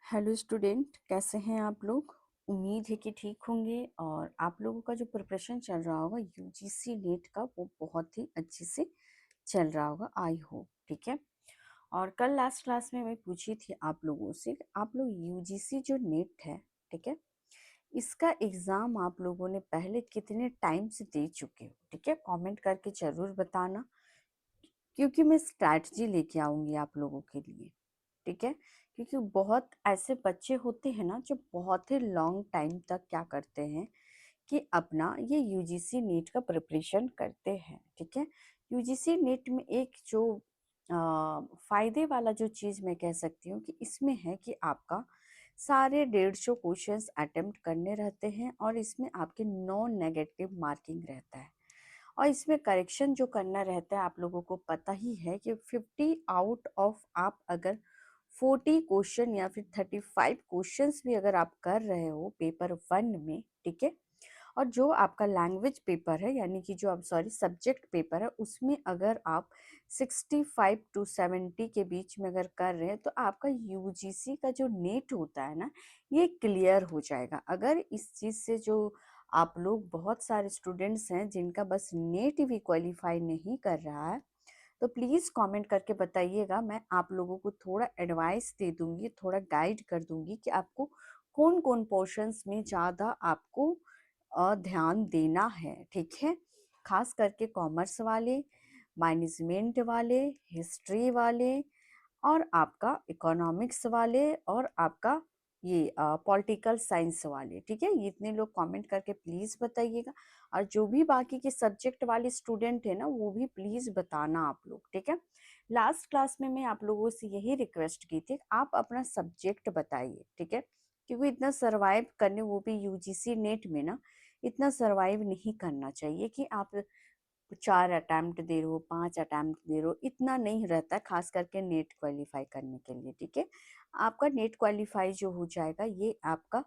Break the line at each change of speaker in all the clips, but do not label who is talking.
Hello student, कैसे हैं आप लोग। उम्मीद है कि ठीक होंगे और आप लोगों का जो प्रिपरेशन चल रहा होगा यूजीसी नेट का वो बहुत ही अच्छे से चल रहा होगा, आई होप। ठीक है। और कल लास्ट क्लास में मैं पूछी थी आप लोगों से कि आप लोग यूजीसी जो नेट है, ठीक है, इसका एग्जाम आप लोगों ने पहले कितने टाइम से दे चुके हो। ठीक है, कमेंट करके जरूर बताना, क्योंकि मैं स्ट्रैटेजी लेके आऊंगी आप लोगों के लिए। ठीक है, क्योंकि बहुत ऐसे बच्चे होते हैं ना जो बहुत ही लॉन्ग टाइम तक क्या करते हैं कि अपना ये यूजीसी नीट का प्रिपरेशन करते हैं। ठीक है, यूजीसी नीट में एक जो फायदे वाला जो चीज मैं कह सकती हूँ कि इसमें है कि आपका सारे 150 क्वेश्चंस अटेम्प्ट करने रहते हैं और इसमें आपके नॉन नेगेटिव मार्किंग रहता है। और इसमें करेक्शन जो करना रहता है, आप लोगों को पता ही है कि 50 आउट ऑफ आप अगर 40 क्वेश्चन या फिर 35 क्वेश्चंस भी अगर आप कर रहे हो पेपर वन में, ठीक है, और जो आपका लैंग्वेज पेपर है यानी कि जो आप सॉरी सब्जेक्ट पेपर है उसमें अगर आप 65 टू 70 के बीच में अगर कर रहे हैं तो आपका यूजीसी का जो नेट होता है ना, ये क्लियर हो जाएगा। अगर इस चीज से जो आप लोग बहुत सारे स्टूडेंट्स हैं जिनका बस नेट भी क्वालिफाई नहीं कर रहा है, तो प्लीज कमेंट करके बताइएगा। मैं आप लोगों को थोड़ा एडवाइस दे दूंगी, थोड़ा गाइड कर दूंगी कि आपको कौन कौन पोर्शंस में ज्यादा आपको ध्यान देना है। ठीक है, खास करके कॉमर्स वाले, मैनेजमेंट वाले, हिस्ट्री वाले और आपका इकोनॉमिक्स वाले और आपका ये पॉलिटिकल साइंस वाले। ठीक है, ये इतने लोग कमेंट करके प्लीज बताइएगा। और जो भी बाकी के सब्जेक्ट वाले स्टूडेंट है ना, वो भी प्लीज बताना आप लोग। ठीक है, लास्ट क्लास में मैं आप लोगों से यही रिक्वेस्ट की थी, आप अपना सब्जेक्ट बताइए। ठीक है, क्योंकि इतना सरवाइव करने, वो भी यूजीसी नेट में ना, इतना सरवाइव नहीं करना चाहिए कि आप 4 अटेम्प्ट दे रहे हो, 5 अटेम्प्ट दे रहे हो, इतना नहीं रहता है, खास करके नेट क्वालिफाई करने के लिए। ठीक है, आपका नेट क्वालिफाई जो हो जाएगा ये आपका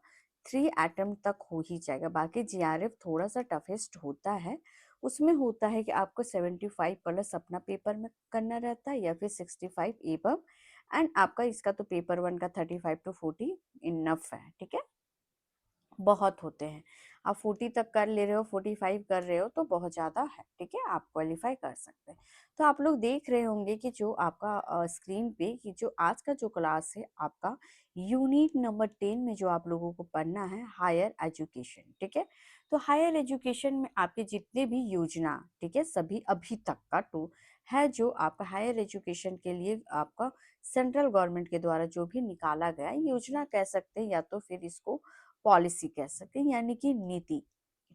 3 अटेम्प्ट तक हो ही जाएगा। बाकी जीआरएफ थोड़ा सा टफेस्ट होता है, उसमें होता है कि आपको 75 प्लस अपना पेपर में करना रहता है या फिर 65 एबव। एंड आपका इसका तो पेपर वन का 35 टू 40 इनफ है। ठीक है, बहुत होते हैं। आप 40 तक कर ले रहे हो, 45 कर रहे हो तो बहुत ज्यादा है। ठीक है, आप क्वालिफाई कर सकते हैं। तो आप लोग देख रहे होंगे कि जो आपका स्क्रीन पे कि जो आज का जो क्लास है आपका यूनिट नंबर 10 में जो आप लोगों को पढ़ना है हायर एजुकेशन। ठीक है, तो हायर एजुकेशन में आपके जितने भी योजना, ठीक है, सभी अभी तक का टू है जो आपका हायर एजुकेशन के लिए आपका सेंट्रल गवर्नमेंट के द्वारा जो भी निकाला गया है, योजना कह सकते हैं या तो फिर इसको पॉलिसी कह सकते हैं, यानी कि नीति।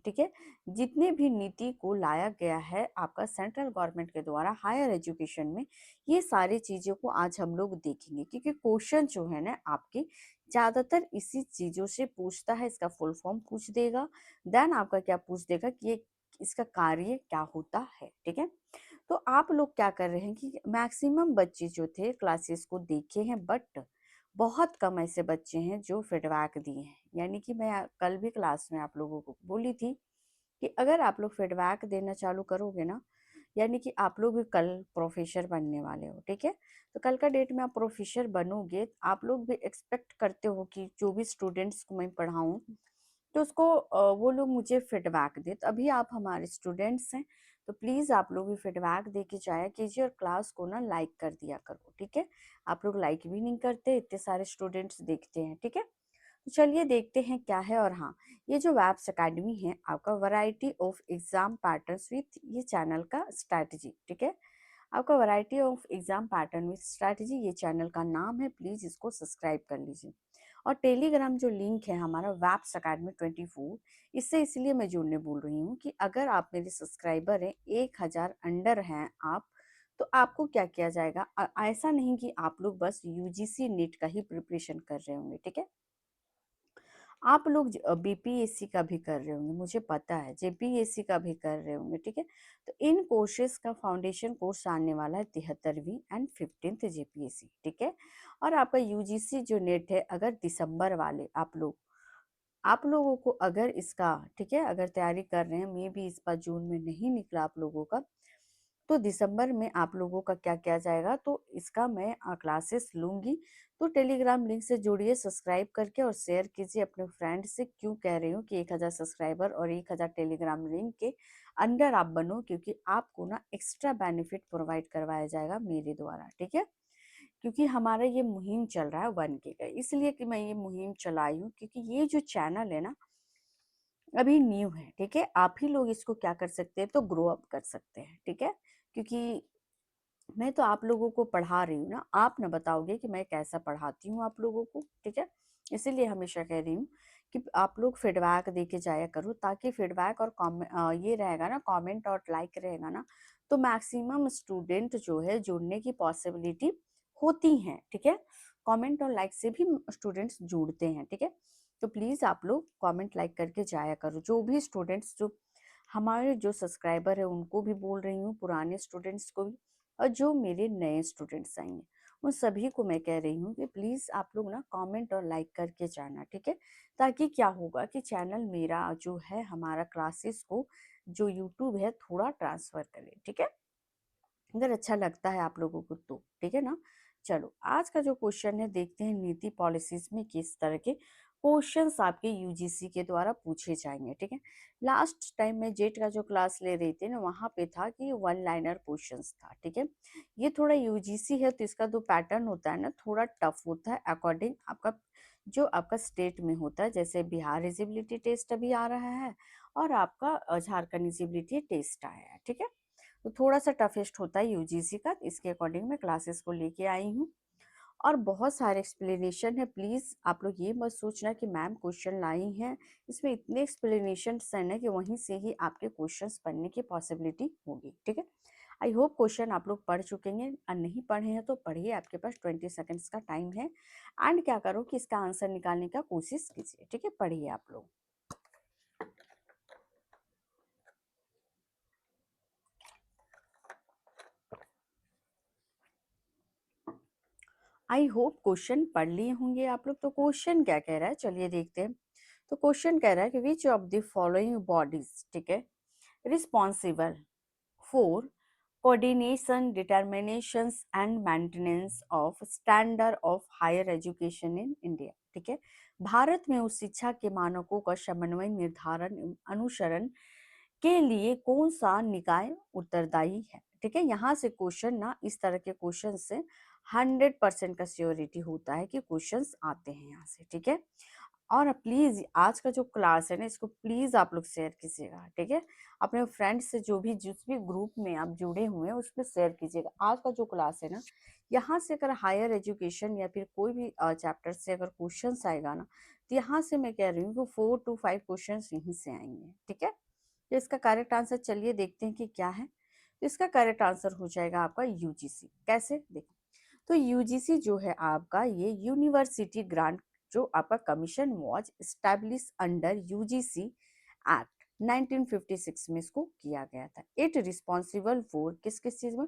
ठीक है, जितने भी नीति को लाया गया है आपका सेंट्रल गवर्नमेंट के द्वारा हायर एजुकेशन में, ये सारी चीजों को आज हम लोग देखेंगे। क्योंकि क्वेश्चन जो है ना आपके ज्यादातर इसी चीजों से पूछता है, इसका फुल फॉर्म पूछ देगा, देन आपका क्या पूछ देगा कि ये इसका कार्य क्या होता है। ठीक है, तो आप लोग क्या कर रहे हैं कि मैक्सिमम बच्चे जो थे क्लासेस को देखे हैं, बट बहुत कम ऐसे बच्चे हैं जो फीडबैक दिए हैं। यानी कि मैं कल भी क्लास में आप लोगों को बोली थी कि अगर आप लोग फीडबैक देना चालू करोगे ना, यानी कि आप लोग भी कल प्रोफेसर बनने वाले हो। ठीक है, तो कल का डेट में आप प्रोफेसर बनोगे, आप लोग भी एक्सपेक्ट करते हो कि जो भी स्टूडेंट्स को मैं पढ़ाऊं तो उसको वो लोग मुझे फीडबैक दे। तो अभी आप हमारे स्टूडेंट्स हैं, तो प्लीज आप लोग भी फीडबैक दे के जाया कीजिए और क्लास को ना लाइक कर दिया करो। ठीक है, आप लोग लाइक भी नहीं करते, इतने सारे स्टूडेंट्स देखते हैं। ठीक है, तो चलिए देखते हैं क्या है। और हाँ, ये जो वैब्स अकेडमी है आपका variety of exam patterns with ये चैनल का स्ट्रैटेजी। ठीक है, आपका variety of exam pattern with strategy ये चैनल का नाम है, प्लीज इसको सब्सक्राइब कर लीजिए। और टेलीग्राम जो लिंक है हमारा वैब्स अकेडमी 24, इससे इसलिए मैं जुड़ने बोल रही हूँ कि अगर आप मेरे सब्सक्राइबर हैं, 1000 अंडर हैं आप, तो आपको क्या किया जाएगा, ऐसा नहीं कि आप लोग बस यूजीसी नीट का ही प्रिपरेशन कर रहे होंगे। ठीक है, आप लोग बीपीएससी का भी कर रहे होंगे, मुझे पता है, जेपीएससी का भी कर रहे होंगे। ठीक है, तो इन कोर्सेज का फाउंडेशन कोर्स आने वाला है 73वीं एंड 15th जेपीएससी। ठीक है, और आपका यूजीसी जो नेट है, अगर दिसंबर वाले आप लोगों को अगर इसका, ठीक है, अगर तैयारी कर रहे हैं, मे भी इस बार जून में नहीं निकला आप लोगों का, तो दिसंबर में आप लोगों का क्या किया जाएगा, तो इसका मैं क्लासेस लूंगी। तो टेलीग्राम लिंक से जुड़िए सब्सक्राइब करके और शेयर कीजिए अपने फ्रेंड से। क्यों कह रही हूँ कि 1000 सब्सक्राइबर और 1000 टेलीग्राम लिंक के अंडर आप बनो, क्योंकि आपको ना एक्स्ट्रा बेनिफिट प्रोवाइड करवाया जाएगा मेरे द्वारा, ठीक है। क्योंकि हमारा ये मुहिम चल रहा है 1K का, इसलिए कि मैं ये मुहिम चलाई हूँ, क्योंकि ये जो चैनल है ना अभी न्यू है, ठीक है। आप ही लोग इसको क्या कर सकते हैं, तो ग्रो अप कर सकते हैं, ठीक है। क्योंकि मैं तो आप लोगों को पढ़ा रही हूँ ना, आप ना बताओगे कि मैं कैसा पढ़ाती हूँ आप लोगों को, ठीक है। इसीलिए हमेशा कह रही हूँ कि आप लोग फीडबैक दे के जाया करो, ताकि फीडबैक और ये रहेगा ना, कमेंट और लाइक रहेगा ना, तो मैक्सिमम स्टूडेंट जो है जुड़ने की पॉसिबिलिटी होती है, ठीक है। कमेंट और लाइक से भी स्टूडेंट्स जुड़ते हैं, ठीक है। तो प्लीज आप लोग कमेंट लाइक करके जाया करो। जो भी स्टूडेंट्स, जो हमारे जो सब्सक्राइबर है उनको भी बोल रही हूँ, पुराने स्टूडेंट्स को भी, और जो मेरे नए स्टूडेंट्स आएंगे उन सभी को मैं कह रही हूँ कि प्लीज आप लोग ना कमेंट और लाइक करके जाना, ठीक है। ताकि क्या होगा कि चैनल मेरा जो है, हमारा क्लासेस को जो यूट्यूब है थोड़ा ट्रांसफर करे, ठीक है। अगर अच्छा लगता है आप लोगों को तो, ठीक है ना। चलो आज का जो क्वेश्चन है देखते हैं, नीति पॉलिसीज में किस तरह के क्वेश्चंस आपके यूजीसी के द्वारा पूछे जाएंगे, ठीक है। लास्ट टाइम मैं जेट का जो क्लास ले रही थी ना, वहां पे था कि वन लाइनर क्वेश्चंस था, ठीक है। ये थोड़ा यूजीसी है तो इसका जो पैटर्न होता है ना थोड़ा टफ होता है, अकॉर्डिंग आपका जो आपका स्टेट में होता है। जैसे बिहार एलिजिबिलिटी टेस्ट अभी आ रहा है और आपका झारखंड एलिजिबिलिटी टेस्ट आया है, ठीक है। तो थोड़ा सा टफेस्ट होता है यूजीसी का, इसके अकॉर्डिंग मैं क्लासेस को लेके आई हूँ। और बहुत सारे एक्सप्लेनेशन है, प्लीज आप लोग ये मत सोचना कि मैम क्वेश्चन लाई हैं, इसमें इतने एक्सप्लेनेशन है ना कि वहीं से ही आपके क्वेश्चंस बनने की पॉसिबिलिटी होगी, ठीक है। आई होप क्वेश्चन आप लोग पढ़ चुके हैं, और नहीं पढ़े हैं तो पढ़िए, आपके पास 20 सेकेंड्स का टाइम है। एंड क्या करो कि इसका आंसर निकालने का कोशिश कीजिए, ठीक है। पढ़िए आप लोग। आई होप क्वेश्चन पढ़ लिए होंगे आप लोग। तो क्वेश्चन क्या कह रहा है, चलिए देखते हैं। तो क्वेश्चन कह रहा है कि which of the following bodies, ठीक है, responsible for coordination, determinations and maintenance of standard of higher education in India, ठीक है। भारत में उस शिक्षा के मानकों का समन्वय, निर्धारण एवं अनुसरण के लिए कौन सा निकाय उत्तरदायी है, ठीक है। यहाँ से क्वेश्चन ना, इस तरह के क्वेश्चन से 100% का श्योरिटी होता है कि क्वेश्चंस आते हैं यहाँ से, ठीक है। और प्लीज आज का जो क्लास है ना, इसको प्लीज आप लोग शेयर कीजिएगा, ठीक है। अपने फ्रेंड्स से, जो भी जिस भी ग्रुप में आप जुड़े हुए हैं उसमें शेयर कीजिएगा। आज का जो क्लास है ना, यहाँ से अगर हायर एजुकेशन या फिर कोई भी चैप्टर से अगर क्वेश्चंस आएगा ना, तो यहाँ से मैं कह रही हूँ कि 4 to 5 क्वेश्चन यहीं से आएंगे, ठीक है। तो इसका करेक्ट आंसर चलिए देखते हैं कि क्या है। तो इसका करेक्ट आंसर हो जाएगा आपका यूजीसी। कैसे, देखो, तो यूजीसी जो है आपका, ये यूनिवर्सिटी ग्रांट, जो आपका commission was establish under UGC act 1956 में इसको किया गया था। इट रिस्पॉन्सिबल फॉर किस किस चीज में,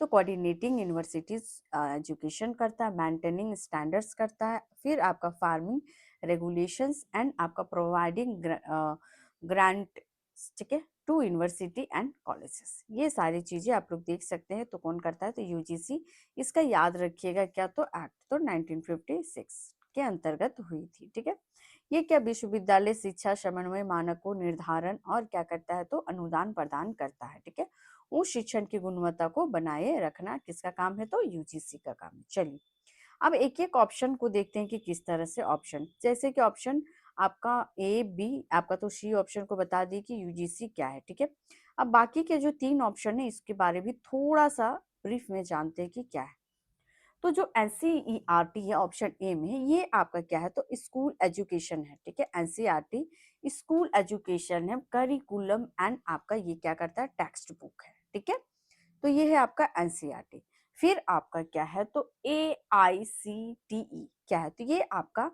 तो कोऑर्डिनेटिंग यूनिवर्सिटीज एजुकेशन करता है, मेंटेनिंग स्टैंडर्ड्स करता है, फिर आपका फार्मिंग रेगुलेशंस एंड आपका प्रोवाइडिंग ग्रांट, ठीक है, टू यूनिवर्सिटी एंड कॉलेजेस। ये सारी चीजें आप लोग देख सकते हैं। तो कौन करता है, तो यूजीसी। इसका याद रखिएगा क्या, तो एक्ट तो 1956 के अंतर्गत हुई थी, ठीक है। ये क्या विश्वविद्यालय शिक्षा समन्वय मानकों निर्धारण और क्या करता है, तो अनुदान प्रदान करता है, ठीक है। उस शिक्षण की गुणवत्ता को बनाए रखना किसका काम है, तो यूजीसी का काम है। चलिए अब एक एक ऑप्शन को देखते हैं कि किस तरह से ऑप्शन, जैसे कि ऑप्शन आपका ए बी, आपका तो सी ऑप्शन को बता दी कि यूजीसी क्या है, ठीक है। अब बाकी के जो 3 ऑप्शन है इसके बारे में थोड़ा सा ब्रीफ में जानते हैं कि क्या है। तो जो एनसीईआरटी है ऑप्शन ए में, ये आपका क्या है, तो स्कूल एजुकेशन है, ठीक है। एनसीईआरटी स्कूल एजुकेशन है, करिकुलम एंड आपका ये क्या करता है, टेक्स्ट बुक है, ठीक है। तो ये है आपका एनसीईआरटी। फिर आपका क्या है, तो एआईसीटीई क्या है, तो ये आपका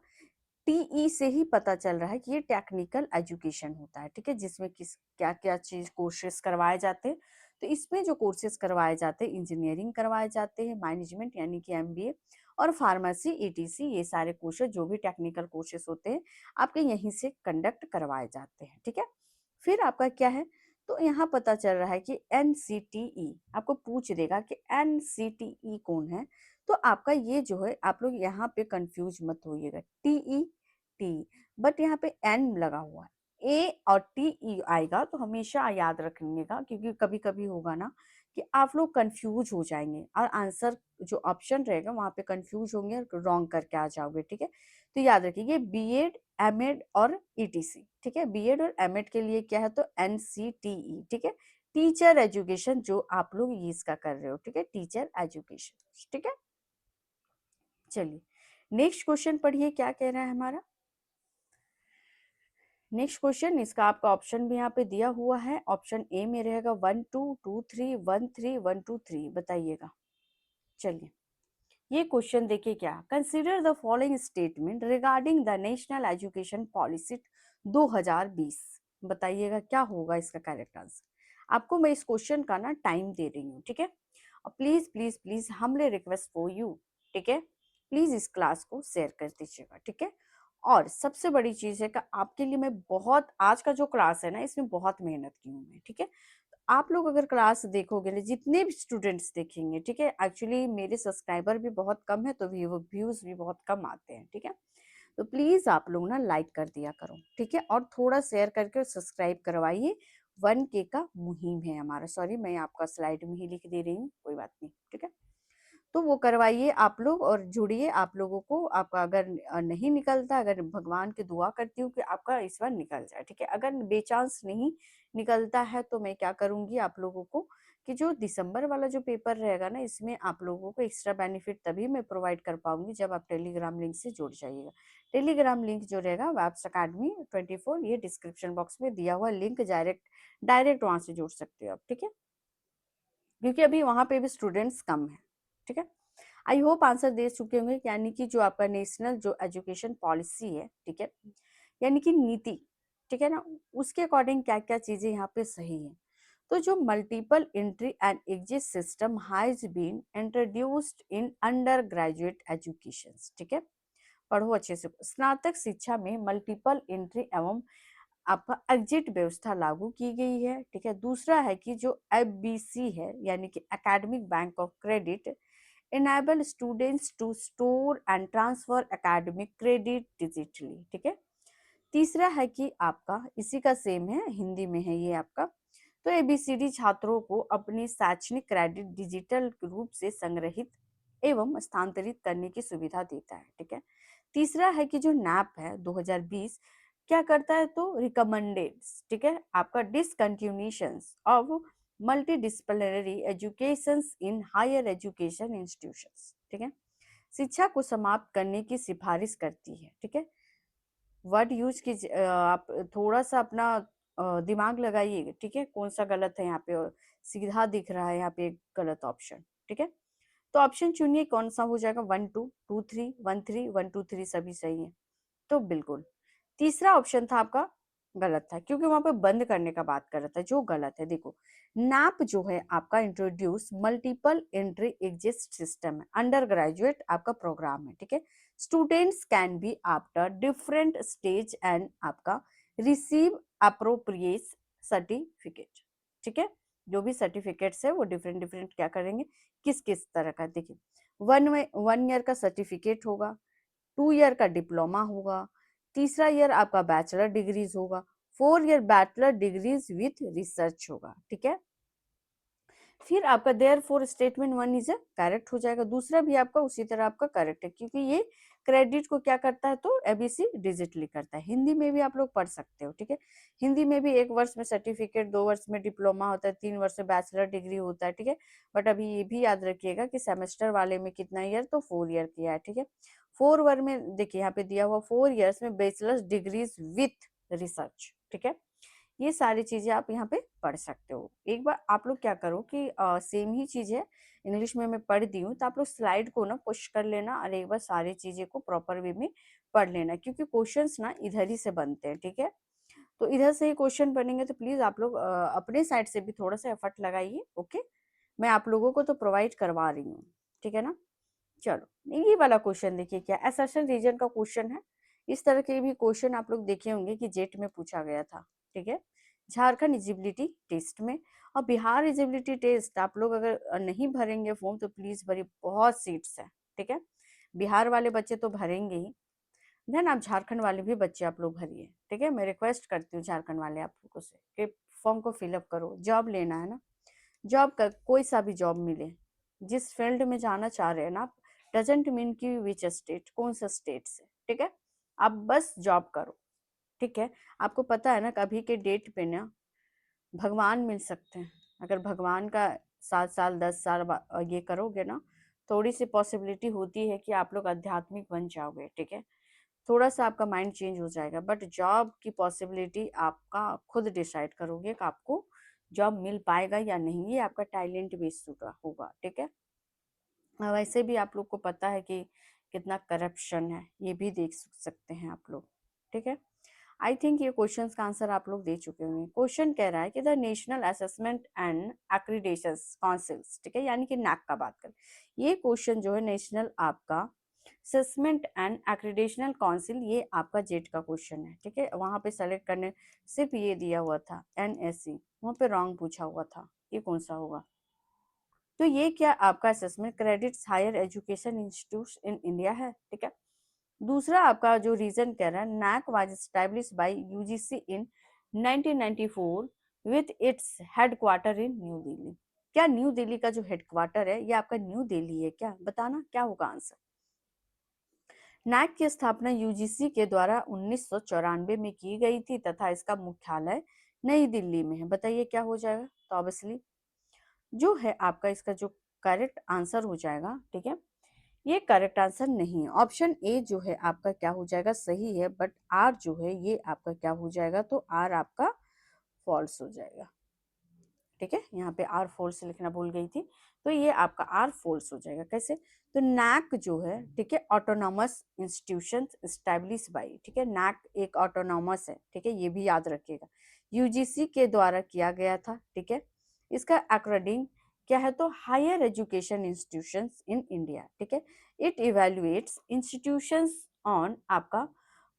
टीई से ही पता चल रहा है कि ये टेक्निकल एजुकेशन होता है, ठीक है, जिसमें किस क्या क्या चीज कोर्सेज करवाए जाते हैं। तो इसमें जो कोर्सेज करवाए जाते हैं, इंजीनियरिंग करवाए जाते हैं, मैनेजमेंट यानी कि एमबीए, और फार्मेसी ईटीसी, ये सारे कोर्सेज जो भी टेक्निकल कोर्सेज होते हैं आपके यहीं से कंडक्ट करवाए जाते हैं, ठीक है। फिर आपका क्या है, तो यहाँ पता चल रहा है कि एनसीटीई आपको पूछ देगा कि एनसीटीई कौन है। तो आपका ये जो है, आप लोग यहाँ पे कंफ्यूज मत होइएगा, टीई टी, बट यहाँ पे एन लगा हुआ है, ए और टीई आएगा तो हमेशा याद रखिएगा, क्योंकि कभी कभी होगा ना कि आप लोग कंफ्यूज हो जाएंगे और आंसर जो ऑप्शन रहेगा वहां पे कंफ्यूज होंगे और रॉन्ग करके आ जाओगे। ठीक है, तो याद रखिए बीएड, एमएड और ईटीसी। ठीक है, बीएड और एमएड के लिए क्या है तो एनसीटीई। ठीक है, टीचर एजुकेशन जो आप लोग ये इसका कर रहे हो। ठीक है, टीचर एजुकेशन। ठीक है, चलिए नेक्स्ट क्वेश्चन पढ़िए क्या कह रहा है हमारा। नेक्स्ट क्वेश्चन, इसका आपका ऑप्शन भी यहाँ पे दिया हुआ है। ऑप्शन ए में रहेगा 1 2 2 3 1 3 1 2 3, बताइएगा। चलिए ये क्वेश्चन देखिए क्या, consider the following statement regarding the national education policy 2020, बताइएगा क्या होगा इसका करेक्ट आंसर। आपको मैं इस क्वेश्चन का ना टाइम दे रही हूँ। ठीक है, और प्लीज प्लीज प्लीज हमले रिक्वेस्ट फॉर यू, ठीक है, प्लीज इस क्लास को शेयर कर दीजिएगा। ठीक है, और सबसे बड़ी चीज है कि आपके लिए मैं बहुत, आज का जो क्लास है ना इसमें बहुत मेहनत की हूँ मैं। ठीक है, आप लोग अगर क्लास देखोगे ना, जितने भी स्टूडेंट्स देखेंगे, ठीक है, एक्चुअली मेरे सब्सक्राइबर भी बहुत कम है तो व्यूज भी बहुत कम आते हैं। ठीक है, तो प्लीज आप लोग ना लाइक कर दिया करो। ठीक है, और थोड़ा शेयर करके सब्सक्राइब करवाइए। 1K का मुहिम है हमारा, सॉरी मैं आपका स्लाइड में ही लिख दे रही हूँ, कोई बात नहीं। ठीक है, तो वो करवाइए आप लोग और जुड़िए। आप लोगों को आपका अगर नहीं निकलता, अगर भगवान की दुआ करती हूँ कि आपका इस बार निकल जाए। ठीक है, अगर बेचांस नहीं निकलता है तो मैं क्या करूंगी आप लोगों को कि जो दिसंबर वाला जो पेपर रहेगा ना, इसमें आप लोगों को एक्स्ट्रा बेनिफिट तभी मैं प्रोवाइड कर पाऊंगी जब आप टेलीग्राम लिंक से जुड़ जाइएगा। टेलीग्राम लिंक जो रहेगा वैप्स अकेडमी 24, ये डिस्क्रिप्शन बॉक्स में दिया हुआ लिंक, डायरेक्ट डायरेक्ट वहां से जुड़ सकते हो आप। ठीक है, क्योंकि अभी वहां पे भी स्टूडेंट्स कम है। ठीक है, आई होप आंसर दे चुके होंगे, यानी कि जो आपका नेशनल जो एजुकेशन पॉलिसी है, ठीक है, यानी कि नीति, ठीक है ना, उसके अकॉर्डिंग क्या क्या चीजें यहाँ पे सही है। तो जो multiple entry and exit system has been introduced in undergraduate education. ठीक है, पढ़ो अच्छे से, स्नातक शिक्षा में मल्टीपल एंट्री एवं आपका एग्जिट व्यवस्था लागू की गई है। ठीक है, दूसरा है कि जो एफबीसी है यानी कि academic bank of credit enable students to store and transfer academic credit digitally। ठीक है, तीसरा है कि आपका इसी का सेम है, हिंदी में है ये आपका, तो एबीसीडी छात्रों को अपनी शैक्षणिक क्रेडिट डिजिटल रूप से संग्रहित एवं स्थानांतरित करने की सुविधा देता है। ठीक है, तीसरा है कि जो नैप है 2020 क्या करता है तो रिकमेंडेड, ठीक है, आपका discontinuation of multidisciplinary education in higher education institutions. ठीक है, शिक्षा को समाप्त करने की सिफारिश करती है। ठीक है, वर्ड यूज कीजिए, आप थोड़ा सा अपना दिमाग लगाइए। ठीक है, कौन सा गलत है यहाँ पे, और सीधा दिख रहा है यहाँ पे एक गलत ऑप्शन। ठीक है, तो ऑप्शन चुनिए कौन सा हो जाएगा, 1 2 2 3 1 3 1 2 3 सभी सही है। तो बिल्कुल तीसरा ऑप्शन था आपका गलत था, क्योंकि वहां पे बंद करने का बात कर रहा था, जो गलत है। देखो, नैप जो है आपका introduce multiple entry exit system है, अंडर ग्रेजुएट आपका प्रोग्राम है। ठीक है, students can be after different stage and आपका रिसीव अप्रोप्रिएट सर्टिफिकेट। ठीक है, जो भी सर्टिफिकेट्स है वो डिफरेंट डिफरेंट क्या करेंगे, किस किस तरह का, देखिए 1 ईयर का सर्टिफिकेट होगा, 2 ईयर का डिप्लोमा होगा, तीसरा ईयर आपका बैचलर डिग्रीज होगा, 4 year bachelor degrees with research होगा। ठीक है, फिर आपका therefore statement 1 is correct हो जाएगा, दूसरा भी आपका उसी तरह आपका करेक्ट है, क्योंकि ये क्रेडिट को क्या करता है तो एबीसी डिजिटली करता है। हिंदी में भी आप लोग पढ़ सकते हो। ठीक है, हिंदी में भी 1 वर्ष में सर्टिफिकेट, 2 वर्ष में डिप्लोमा होता है, 3 वर्ष में बैचलर डिग्री होता है। ठीक है, बट अभी ये भी याद रखिएगा कि सेमेस्टर वाले में कितना ईयर तो 4 ईयर किया है। ठीक है, 4 ईयर में देखिए यहाँ पे दिया हुआ 4 ईयर्स में बैचलर्स डिग्रीज विथ रिसर्च। ठीक है, ये सारी चीजें आप यहाँ पे पढ़ सकते हो। एक बार आप लोग क्या करो कि सेम ही चीज है, इंग्लिश में मैं पढ़ दी हूँ, तो आप लोग स्लाइड को ना पुश कर लेना और एक बार सारी चीजें को प्रॉपर वे में पढ़ लेना, क्योंकि क्वेश्चंस ना इधर ही से बनते हैं। ठीक है, तो इधर से ही क्वेश्चन बनेंगे, तो प्लीज आप लोग अपने साइड से भी थोड़ा सा एफर्ट लगाइए। ओके, मैं आप लोगों को तो प्रोवाइड करवा रही हूँ। ठीक है ना, चलो ये वाला क्वेश्चन देखिए क्या, असर्शन रीजन का क्वेश्चन है। इस तरह के भी क्वेश्चन आप लोग देखे होंगे कि जेट में पूछा गया था। ठीक है, झारखंड एलिजिबिलिटी टेस्ट में। और बिहार एलिजिबिलिटी टेस्ट आप लोग अगर नहीं भरेंगे फॉर्म तो प्लीज भरिए, बहुत सीट्स है, ठीक है। बिहार वाले बच्चे तो भरेंगे ही, देन आप झारखंड वाले भी बच्चे आप लोग भरिए, ठीक है। मैं रिक्वेस्ट करती हूँ झारखंड वाले आप लोगों से कि फॉर्म को फिलअप करो, जॉब लेना है ना। जॉब का कोई सा भी जॉब मिले, जिस फील्ड में जाना चाह रहे हैं ना आप, डजेंट मीन कि विच स्टेट, कौन सा स्टेट से, ठीक है। आप बस जॉब करो, ठीक है। आपको पता है ना अभी के डेट पे ना भगवान मिल सकते हैं, अगर भगवान का 7 साल 10 साल ये करोगे ना, थोड़ी सी पॉसिबिलिटी होती है कि आप लोग आध्यात्मिक बन जाओगे, ठीक है। थोड़ा सा आपका माइंड चेंज हो जाएगा, बट जॉब की पॉसिबिलिटी आपका खुद डिसाइड करोगे कि आपको जॉब मिल पाएगा या नहीं, ये आपका टैलेंट बेस्ड होगा, ठीक है। वैसे भी आप लोग को पता है कि कितना करप्शन है, ये भी देख सकते हैं आप लोग, ठीक है। आई थिंक ये क्वेश्चंस का आंसर आप लोग दे चुके होंगे। क्वेश्चन कह रहा है कि the national assessment and accreditation councils, ठीक है, यानी कि नैक का बात करें। ये क्वेश्चन जो है नेशनल आपका असेसमेंट एंड एक्रीडेशनल काउंसिल, ये आपका जेट का क्वेश्चन है, ठीक है। वहां पे सेलेक्ट करने सिर्फ ये दिया हुआ था एनएससी, वहां पे रॉन्ग पूछा हुआ था, ये कौन सा होगा। तो ये क्या आपका assessment credits higher education institute in India है, ठीक है। दूसरा आपका जो रीजन कह रहा है, NAAC was establish by UGC in 1994 with its headquarter in new Delhi. क्या न्यू दिल्ली का जो हेडक्वार्टर है ये आपका न्यू दिल्ली है क्या, बताना क्या होगा आंसर। नैक की स्थापना यूजीसी के द्वारा 1994 में की गई थी तथा इसका मुख्यालय नई दिल्ली में है, बताइए क्या हो जाएगा। तो ऑब्वियसली जो है आपका इसका जो करेक्ट आंसर हो जाएगा, ठीक है, ये करेक्ट आंसर नहीं है। ऑप्शन ए जो है आपका क्या हो जाएगा, सही है, बट आर जो है ये आपका क्या हो जाएगा, तो आर आपका फॉल्स हो जाएगा, ठीक है। यहाँ पे आर फॉल्स लिखना भूल गई थी, तो ये आपका आर फॉल्स हो जाएगा। कैसे, तो नैक जो है, ठीक है, ऑटोनॉमस इंस्टीट्यूशन एस्टैब्लिश बाई, ठीक है, नैक एक ऑटोनॉमस है, ठीक है, ये भी याद रखिएगा, यूजीसी के द्वारा किया गया था, ठीक है। इसका अकॉर्डिंग क्या है, तो higher education institutions in India, ठीक है। इट इवेल्युएट्स इंस्टीट्यूशंस ऑन आपका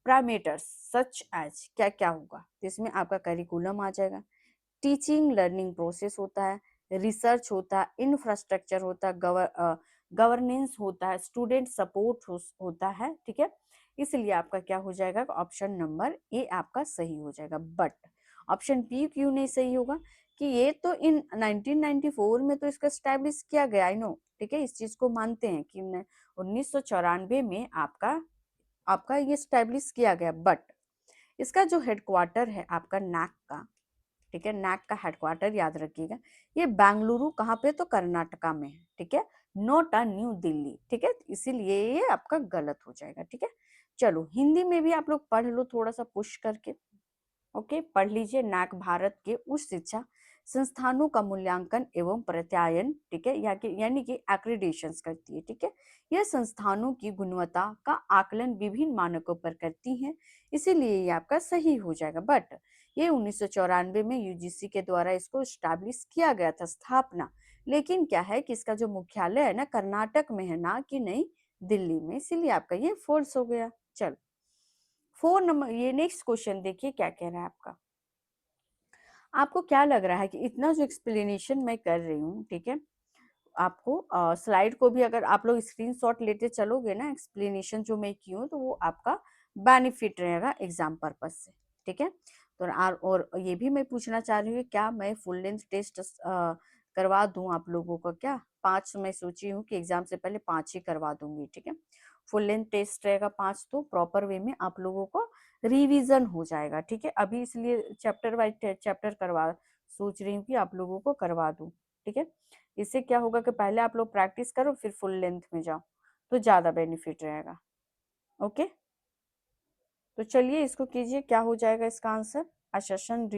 पैरामीटर्स सच एज, क्या क्या होगा, तो इसमें आपका करिकुलम आ जाएगा, टीचिंग लर्निंग प्रोसेस होता है, रिसर्च होता है, इंफ्रास्ट्रक्चर होता है, गवर्नेंस होता है, स्टूडेंट सपोर्ट होता है, ठीक है। इसलिए आपका क्या हो जाएगा, ऑप्शन नंबर ए आपका सही हो जाएगा। बट ऑप्शन बी क्यों नहीं सही होगा, कि ये तो इन 1994 में तो इसका स्टैब्लिश किया गया, आई नो, ठीक है, इस चीज को मानते हैं कि 1994 में आपका आपका ये स्टैब्लिश किया गया, बट इसका जो हेडक्वार्टर है आपका नैक का, ठीक है, नैक का हेडक्वार्टर याद रखिएगा, ये बेंगलुरु कहाँ पे, तो कर्नाटका में है, ठीक है, नोट अ न्यू दिल्ली, ठीक है, इसीलिए ये आपका गलत हो जाएगा, ठीक है। चलो हिंदी में भी आप लोग पढ़ लो थोड़ा सा पुश करके, ओके, पढ़ लीजिए। नैक भारत के उच्च शिक्षा संस्थानों का मूल्यांकन एवं प्रत्यायन, ठीक है, यानी कि एक्रीडेशन करती है, ठीक है। यह संस्थानों की गुणवत्ता का आकलन विभिन्न मानकों पर करती है, इसीलिए ये आपका सही हो जाएगा। बट ये 1994 में यूजीसी के द्वारा इसको स्टैब्लिश किया गया था, स्थापना, लेकिन क्या है कि इसका जो मुख्यालय है ना कर्नाटक में है, ना कि नहीं दिल्ली में, इसीलिए आपका ये फॉल्स हो गया। चलो 4 नंबर, ये नेक्स्ट क्वेश्चन देखिए क्या कह रहा है आपका। आपको क्या लग रहा है कि इतना जो एक्सप्लेनेशन मैं कर रही हूँ, ठीक है, आपको स्लाइड को भी अगर आप लोग स्क्रीनशॉट लेते चलोगे ना, एक्सप्लेनेशन जो मैं की हूँ, तो वो आपका बेनिफिट रहेगा एग्जाम पर्पज से, ठीक है। तो और ये भी मैं पूछना चाह रही हूँ, क्या मैं फुल लेंथ टेस्ट करवा दूं आप लोगों का, क्या 5 मैं सोची हूँ कि एग्जाम से पहले 5 ही करवा दूंगी, ठीक है। फुल लेंथ टेस्ट रहेगा 5, तो प्रॉपर वे में आप लोगों को रिवीजन हो जाएगा, ठीक है। अभी इसलिए चैप्टर वाइज चैप्टर करवा सोच रही हूँ कि आप लोगों को करवा दूं, ठीक है। इससे क्या होगा कि पहले आप लोग प्रैक्टिस करो फिर फुल लेंथ में जाओ, तो ज्यादा बेनिफिट रहेगा, ओके। तो चलिए इसको कीजिए, क्या हो जाएगा इसका आंसर, असेशन,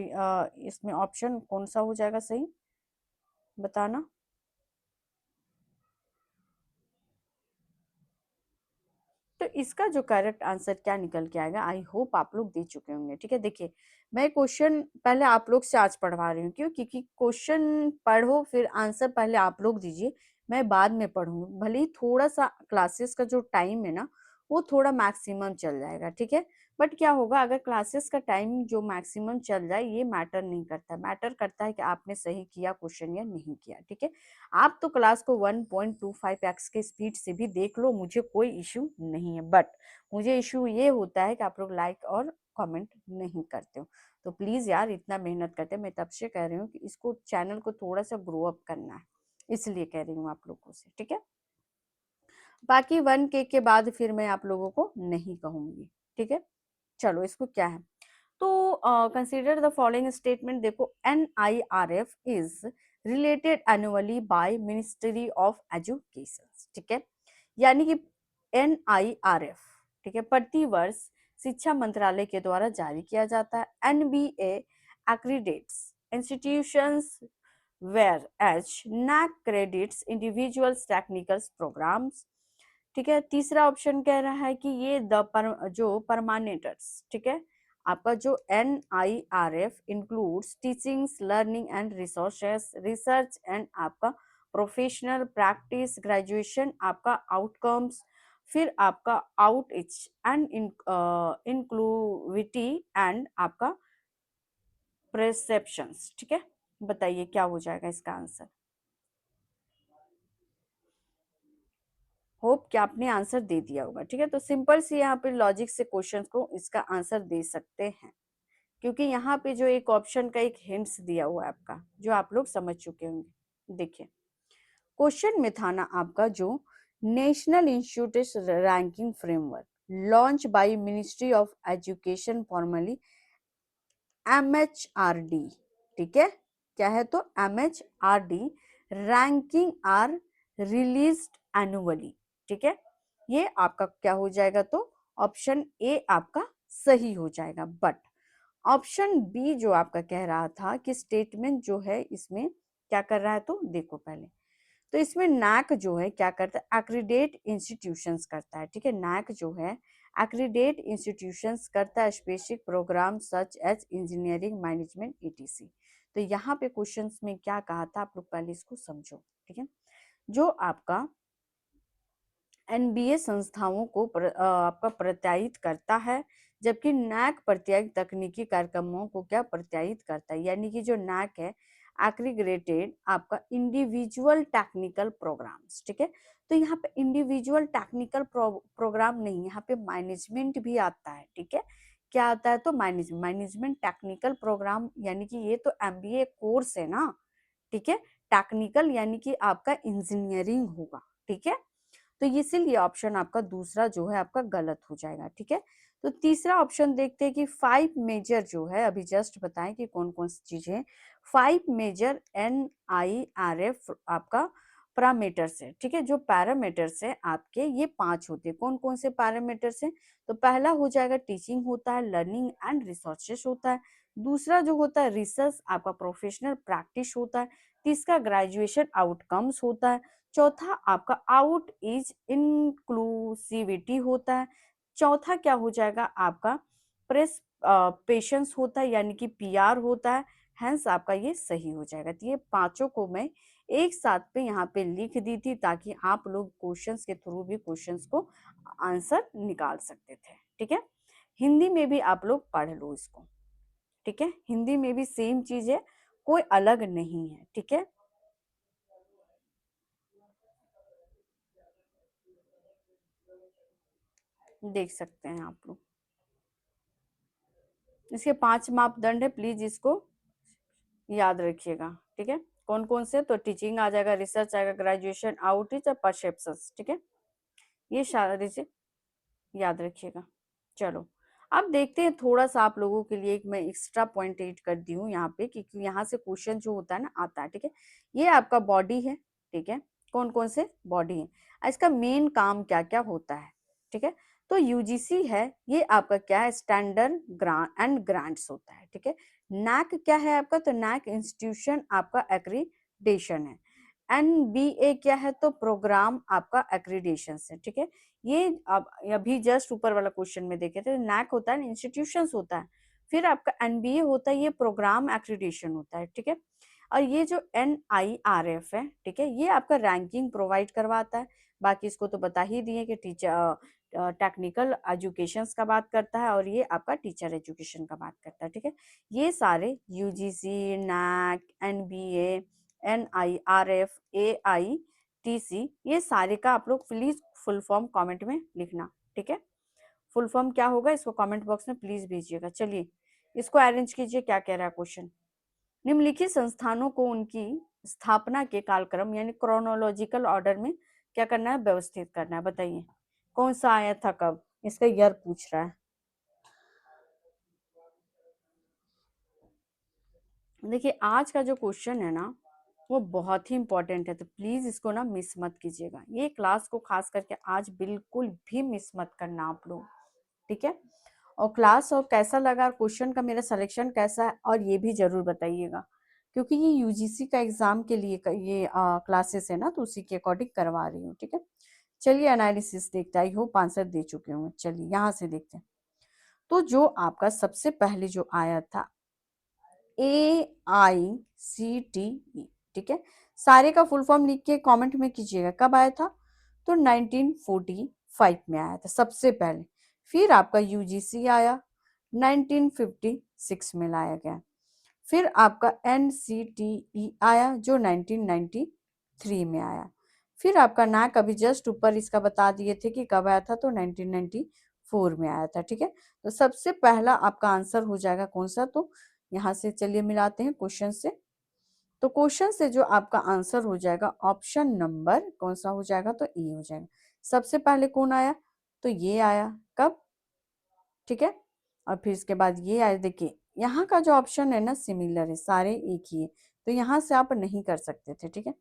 इसमें ऑप्शन कौन सा हो जाएगा सही, बताना। तो इसका जो करेक्ट आंसर क्या निकल के आएगा, आई होप आप लोग दे चुके होंगे, ठीक है। देखिए मैं क्वेश्चन पहले आप लोग से आज पढ़वा रही हूँ, क्यों, क्योंकि क्वेश्चन पढ़ो फिर आंसर पहले आप लोग दीजिए, मैं बाद में पढ़ूँ, भले ही थोड़ा सा क्लासेस का जो टाइम है ना वो थोड़ा मैक्सिमम चल जाएगा, ठीक है। बट क्या होगा, अगर क्लासेस का टाइम जो मैक्सिमम चल जाए ये मैटर नहीं करता, मैटर करता है कि आपने सही किया क्वेश्चन या नहीं किया, ठीक है। आप तो क्लास को 1.25x के स्पीड से भी देख लो, मुझे कोई इश्यू नहीं है, बट मुझे इश्यू ये होता है कि आप लोग लाइक और कमेंट नहीं करते हो। तो प्लीज यार, इतना मेहनत करते हैं, मैं तब से कह रही हूँ कि इसको चैनल को थोड़ा सा ग्रो अप करना है, इसलिए कह रही हूँ आप लोगों से, ठीक है। बाकी 1K के बाद फिर मैं आप लोगों को नहीं कहूंगी, ठीक है। चलो इसको क्या है, तो कंसीडर द फॉलोइंग स्टेटमेंट। देखो, NIRF is related annually bye ministry of education, ठीक है। यानी कि NIRF, ठीक है, प्रति वर्ष शिक्षा मंत्रालय के द्वारा जारी किया जाता है। NBA accredits institutions whereas NAAC credits individuals technical programs, ठीक है। तीसरा ऑप्शन कह रहा है कि ये जो परमानेंटर्स, ठीक है, आपका जो NIRF includes teachings, learning and resources, research and आपका प्रोफेशनल प्रैक्टिस, ग्रेजुएशन आपका आउटकम्स, फिर आपका आउटरीच एंड इंक्लूविटी एंड आपका परसेप्शंस, ठीक है। बताइए क्या हो जाएगा इसका आंसर। होप कि आपने आंसर दे दिया होगा, ठीक है। तो सिंपल सी यहाँ पे लॉजिक से क्वेश्चन को इसका आंसर दे सकते हैं, क्योंकि यहाँ पे जो एक ऑप्शन का एक हिंट्स दिया हुआ है आपका, जो आप लोग समझ चुके होंगे। देखिए, क्वेश्चन में था ना आपका, जो national institute ranking framework launch by ministry of education formally MHRD, ठीक है। क्या है तो MHRD ranking are released annually, ठीक है। ये आपका क्या हो जाएगा, तो ऑप्शन ए आपका सही हो जाएगा। बट ऑप्शन बी जो आपका कह रहा था कि स्टेटमेंट जो है इसमें क्या कर रहा है, तो देखो पहले, तो इसमें नैक जो है क्या करता है, एक्रीडेट इंस्टीट्यूशंस करता है, ठीक है। नैक जो है एक्रीडेट इंस्टीट्यूशंस करता है specific programme such as engineering management ETC। तो यहाँ पे क्वेश्चंस में क्या कहा था, आप लोग पहले इसको समझो, ठीक है। जो आपका NBA संस्थाओं को आपका प्रत्यायित करता है, जबकि नैक प्रत्यायित तकनीकी कार्यक्रमों को क्या प्रत्यायित करता है। यानी कि जो नैक है एग्रीगेटेड आपका इंडिविजुअल टेक्निकल प्रोग्राम्स, ठीक है। तो यहाँ पे इंडिविजुअल टेक्निकल प्रोग्राम नहीं, यहाँ पे मैनेजमेंट भी आता है, ठीक है। क्या आता है, तो मैनेजमेंट टेक्निकल प्रोग्राम, यानी कि ये तो MBA कोर्स है ना, ठीक है। टेक्निकल यानी कि आपका इंजीनियरिंग होगा, ठीक है। तो इसीलिए ऑप्शन आपका दूसरा जो है आपका गलत हो जाएगा, ठीक है। तो तीसरा ऑप्शन देखते हैं कि 5 मेजर जो है, अभी जस्ट बताएं कि कौन कौन सी चीजें। 5 मेजर NIRF आपका पैरामीटर्स है, ठीक है। जो पैरामीटर्स है आपके ये 5 होते हैं। कौन कौन से पैरामीटर्स हैं, तो पहला हो जाएगा टीचिंग होता है, लर्निंग एंड रिसोर्सेस होता है। दूसरा जो होता है रिसर्च आपका प्रोफेशनल प्रैक्टिस होता है। तीसरा ग्रेजुएशन आउटकम्स होता है। चौथा आपका आउट इज इंक्लूसिविटी होता है। चौथा क्या हो जाएगा आपका प्रेस पेशेंस होता है, यानी कि PR होता है। हैंस आपका ये सही हो जाएगा। तो ये पांचों को मैं एक साथ पे यहाँ पे लिख दी थी, ताकि आप लोग क्वेश्चंस के थ्रू भी क्वेश्चंस को आंसर निकाल सकते थे, ठीक है। हिंदी में भी आप लोग पढ़ लो इसको, ठीक है। हिंदी में भी सेम चीज है, कोई अलग नहीं है, ठीक है। देख सकते हैं आप लोग, इसके 5 मापदंड है, प्लीज इसको याद रखिएगा, ठीक है। कौन कौन से, तो टीचिंग आ जाएगा, रिसर्च आएगा, ग्रेजुएशन, आउटरीच और परसेप्शंस, ठीक है। ये सारे से याद रखिएगा। चलो, अब देखते हैं, थोड़ा सा आप लोगों के लिए एक मैं एक्स्ट्रा पॉइंट ऐड कर दी हूँ यहाँ पे, क्योंकि यहाँ से क्वेश्चन जो होता है ना आता है, ठीक है। ये आपका बॉडी है, ठीक है। कौन कौन से बॉडी है, इसका मेन काम क्या क्या होता है, ठीक है। तो UGC है, ये आपका क्या है, स्टैंडर्ड ग्रांट एंड ग्रांट्स होता है, ठीक है। नैक क्या है आपका, तो नैक इंस्टीट्यूशन आपका एक्रीडेशन है। NBA क्या है, तो प्रोग्राम आपका एक्रीडेशन है, ठीक है। ये अब अभी जस्ट ऊपर वाला क्वेश्चन में देखे थे, नैक होता है इंस्टीट्यूशंस होता है, फिर आपका NBA होता है, ये प्रोग्राम एक्रीडेशन होता है, ठीक है। और ये जो NIRF है, ठीक है, ये आपका रैंकिंग प्रोवाइड करवाता है। बाकी इसको तो बता ही दिए कि टीचर टेक्निकल एजुकेशंस का बात करता है और ये आपका टीचर एजुकेशन का बात करता है, ठीक है। ये सारे UGC, NAAC, NBA, NIRF, AITC, ये सारे का आप लोग प्लीज फुल फॉर्म कमेंट में लिखना, ठीक है। फुल फॉर्म क्या होगा इसको कमेंट बॉक्स में प्लीज भेजिएगा। चलिए इसको अरेंज कीजिए, क्या कह रहा है क्वेश्चन। निम्नलिखित संस्थानों को उनकी स्थापना के कालक्रम यानी क्रोनोलॉजिकल ऑर्डर में क्या करना है, व्यवस्थित करना है। बताइए कौन सा आया था कब, इसका ईयर पूछ रहा है। देखिए आज का जो क्वेश्चन है ना वो बहुत ही इंपॉर्टेंट है, तो प्लीज इसको ना मिस मत कीजिएगा। ये क्लास को खास करके आज बिल्कुल भी मिस मत करना आप लोग, ठीक है। और क्लास और कैसा लगा, क्वेश्चन का मेरा सिलेक्शन कैसा है, और ये भी जरूर बताइएगा, क्योंकि ये यूजीसी का एग्जाम के लिए ये क्लासेस है ना, तो उसी के अकॉर्डिंग करवा रही हूँ, ठीक है। चलिए एनालिसिस देखते हैं, आई होप आंसर दे चुके होंगे। चलिए यहाँ से देखते हैं। तो जो आपका सबसे पहले जो आया था AICTE, ठीक है। सारे का फुल फॉर्म लिख के कमेंट में कीजिएगा कब आया था। तो 1945 में आया था सबसे पहले। फिर आपका यूजीसी आया 1956 में लाया गया। फिर आपका NCTE आया जो 1993 में आया। फिर आपका नाक अभी जस्ट ऊपर इसका बता दिए थे कि कब आया था, तो 1994 में आया था, ठीक है। तो सबसे पहला आपका आंसर हो जाएगा कौन सा, तो यहाँ से चलिए मिलाते हैं क्वेश्चन से। तो क्वेश्चन से जो आपका आंसर हो जाएगा ऑप्शन नंबर कौन सा हो जाएगा, तो ए हो जाएगा। सबसे पहले कौन आया, तो ये आया कब, ठीक है। और फिर इसके बाद ये आया। देखिए यहाँ का जो ऑप्शन है ना सिमिलर है, सारे एक ही है, तो यहाँ से आप नहीं कर सकते थे, ठीक है।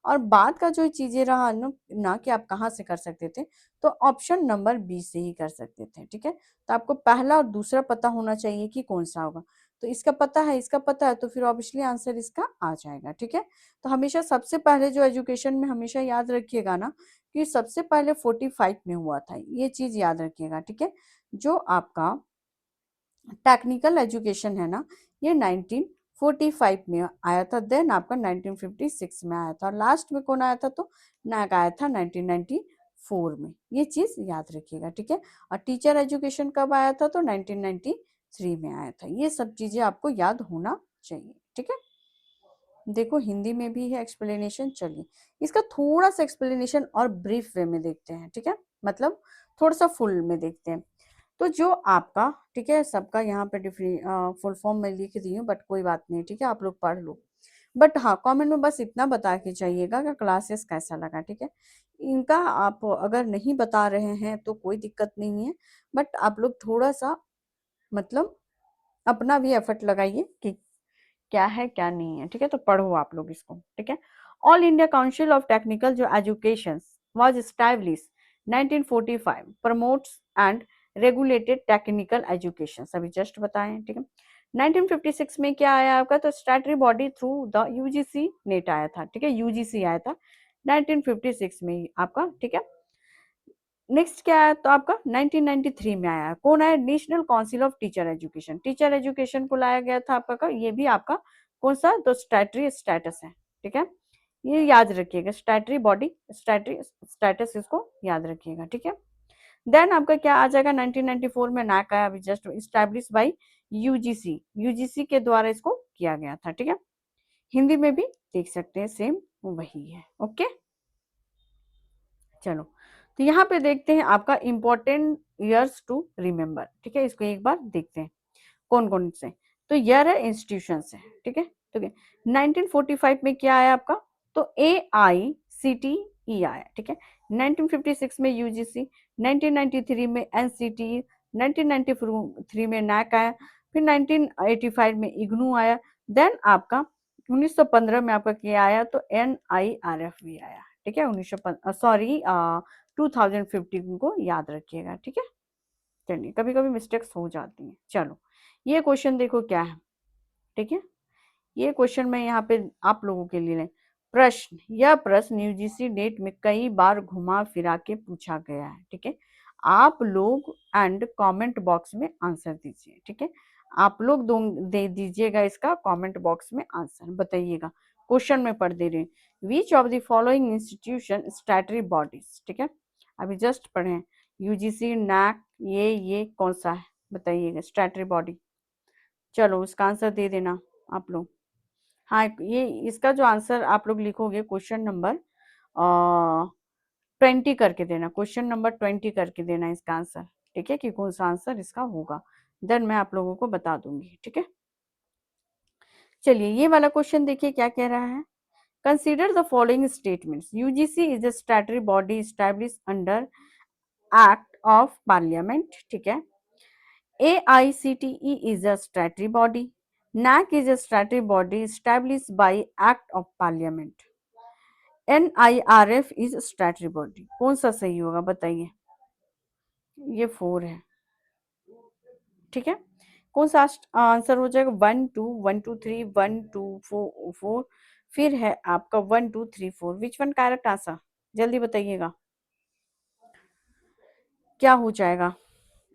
और बाद का जो चीजें रहा ना कि आप कहाँ से कर सकते थे, तो ऑप्शन नंबर बी से ही कर सकते थे, ठीक है। तो आपको पहला और दूसरा पता होना चाहिए कि कौन सा होगा। तो इसका पता है, इसका पता है, तो फिर ऑब्वियसली आंसर इसका आ जाएगा, ठीक है। तो हमेशा सबसे पहले जो एजुकेशन में हमेशा याद रखिएगा ना कि सबसे पहले 45 में हुआ था, ये चीज याद रखिएगा, ठीक है। जो आपका टेक्निकल एजुकेशन है ना ये 1945 में आया था, देन आपका 1956 में आया था, और लास्ट में कौन आया था, तो नैक आया था 1994 में। ये चीज याद रखिएगा, ठीक है। और टीचर एजुकेशन कब आया था, तो 1993 में आया था। ये सब चीजें आपको याद होना चाहिए, ठीक है। देखो हिंदी में भी है एक्सप्लेनेशन, चलिए इसका थोड़ा सा एक्सप्लेनेशन और ब्रीफ वे में देखते हैं, ठीक है। मतलब थोड़ा सा फुल में देखते हैं। तो जो आपका, ठीक है, सबका यहाँ पे फुल फॉर्म में लिख दी हूँ, बट कोई बात नहीं, ठीक है, आप लोग पढ़ लो। बट हाँ कमेंट में बस इतना बता के जाइएगा कि क्लासेस कैसा लगा, ठीक है। इनका आप अगर नहीं बता रहे हैं तो कोई दिक्कत नहीं है, बट आप लोग थोड़ा सा मतलब अपना भी एफर्ट लगाइए कि क्या है क्या नहीं है, ठीक है। तो पढ़ो आप लोग इसको, ठीक है। All India council of technical जो education was establish 1945, promotes and regulated technical education, अभी जस्ट बताएं, ठीक है। 1956 में क्या आया आपका, तो statutory body through the UGC NET आया था, ठीक है, यूजीसी आया था 1956 में ही आपका, ठीक है। नेक्स्ट क्या है, तो आपका 1993 में आया, कौन आया, national council of teacher education, teacher education को लाया गया था आपका ये भी आपका कौन सा, तो स्टैटरी स्टेटस है, ठीक है। ये याद रखिएगा, स्टैटरी बॉडी, स्टैटरी स्टेटस, इसको याद रखिएगा, ठीक है। देन आपका क्या आ जाएगा, 1994 में नैक आया, अभी just establish by UGC, UGC के द्वारा इसको किया गया था, ठीक है। हिंदी में भी देख सकते हैं सेम वही है, ओके। चलो तो यहाँ पे देखते हैं आपका इंपॉर्टेंट ईयर्स टू रिमेम्बर, ठीक है, इसको एक बार देखते हैं कौन कौन से। तो ईयर है, इंस्टीट्यूशन है, ठीक है। तो 1945 में क्या आया आपका, तो AICTE आया, ठीक है। 1956 में यूजीसी, 1993 में NCTE, 1993 में नैक आया, फिर 1985 में इग्नू आया, देन आपका 1915 में आपका क्या आया, तो NIRF भी आया, ठीक है। 1915 सॉरी 2015 को याद रखिएगा, ठीक है। चलिए कभी कभी मिस्टेक्स हो जाती हैं। चलो ये क्वेश्चन देखो क्या है, ठीक है। ये क्वेश्चन मैं यहाँ पे आप लोगों के लिए प्रश्न, यह प्रश्न यूजीसी नेट में कई बार घुमा फिरा के पूछा गया है, ठीक है। आप लोग एंड कमेंट बॉक्स में आंसर दीजिए, ठीक है। आप लोग दे दीजिएगा इसका कमेंट बॉक्स में आंसर, बताइएगा। क्वेश्चन में पढ़ दे रहे हैं, विच of the following institution statutory bodies, ठीक है। अभी जस्ट पढ़े, यूजीसी, नैक, ये कौन सा है बताइएगा स्टैट्यूटरी बॉडी। चलो उसका आंसर दे देना आप लोग। हाँ, ये इसका जो आंसर आप लोग लिखोगे क्वेश्चन नंबर 20 करके देना, क्वेश्चन नंबर 20 करके देना इसका आंसर, ठीक है, कि कौन सा आंसर इसका होगा। देन मैं आप लोगों को बता दूंगी, ठीक है। चलिए ये वाला क्वेश्चन देखिए क्या कह रहा है। Consider the following statements. UGC is a statutory body established under act of parliament, ठीक है। AICTE is a statutory body. NAC is a statutory body established by Act of Parliament. NIRF is a statutory body. कौन सा सही होगा बताइए। ये 4 है, ठीक है। कौन सा आंसर हो जाएगा? 1 2 1 2 3 1 2 4 4, फिर है आपका 1 2 3 4। विच वन करेक्ट आंसर? जल्दी बताइएगा क्या हो जाएगा।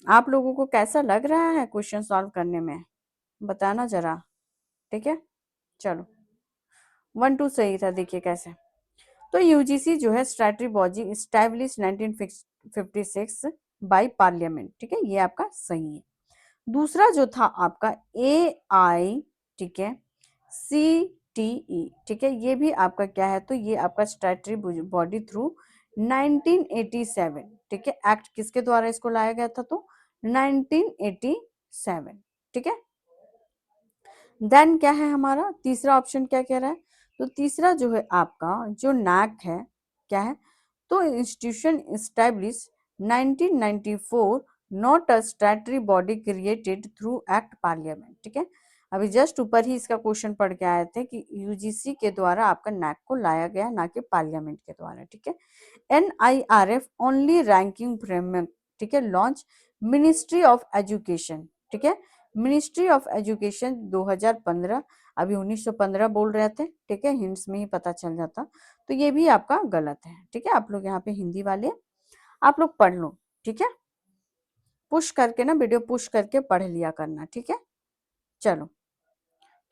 आप लोगों को कैसा लग रहा है क्वेश्चन सॉल्व करने में, बताना जरा, ठीक है। चलो 1 2 सही था, देखिए कैसे। तो यूजीसी जो है statutory body establish 1956 by parliament, ठीक है, ये आपका सही है। दूसरा जो था आपका AI, ठीक है, CTE, ठीक है, ये भी आपका क्या है, तो ये आपका स्टैट्यूटरी बॉडी थ्रू 1987, ठीक है। एक्ट किसके द्वारा इसको लाया गया था? तो 1987, ठीक है। देन क्या है हमारा तीसरा ऑप्शन, क्या कह रहा है? तो तीसरा जो है आपका जो नैक है, क्या है, तो institution establish 1994, not a statutory body created through act parliament, ठीक है। अभी जस्ट ऊपर ही इसका क्वेश्चन पढ़ के आए थे कि यूजीसी के द्वारा आपका नैक को लाया गया, ना कि पार्लियामेंट के द्वारा, ठीक है। NIRF ओनली रैंकिंग फ्रेमवर्क, ठीक है, लॉन्च मिनिस्ट्री ऑफ एजुकेशन, ठीक है, मिनिस्ट्री ऑफ एजुकेशन 2015। अभी 1915 बोल रहे थे, ठीक है, हिंट्स में ही पता चल जाता। तो ये भी आपका गलत है, ठीक है। आप लोग यहाँ पे हिंदी वाले आप लोग पढ़ लो, ठीक है, पुश करके ना, वीडियो पुश करके पढ़ लिया करना, ठीक है। चलो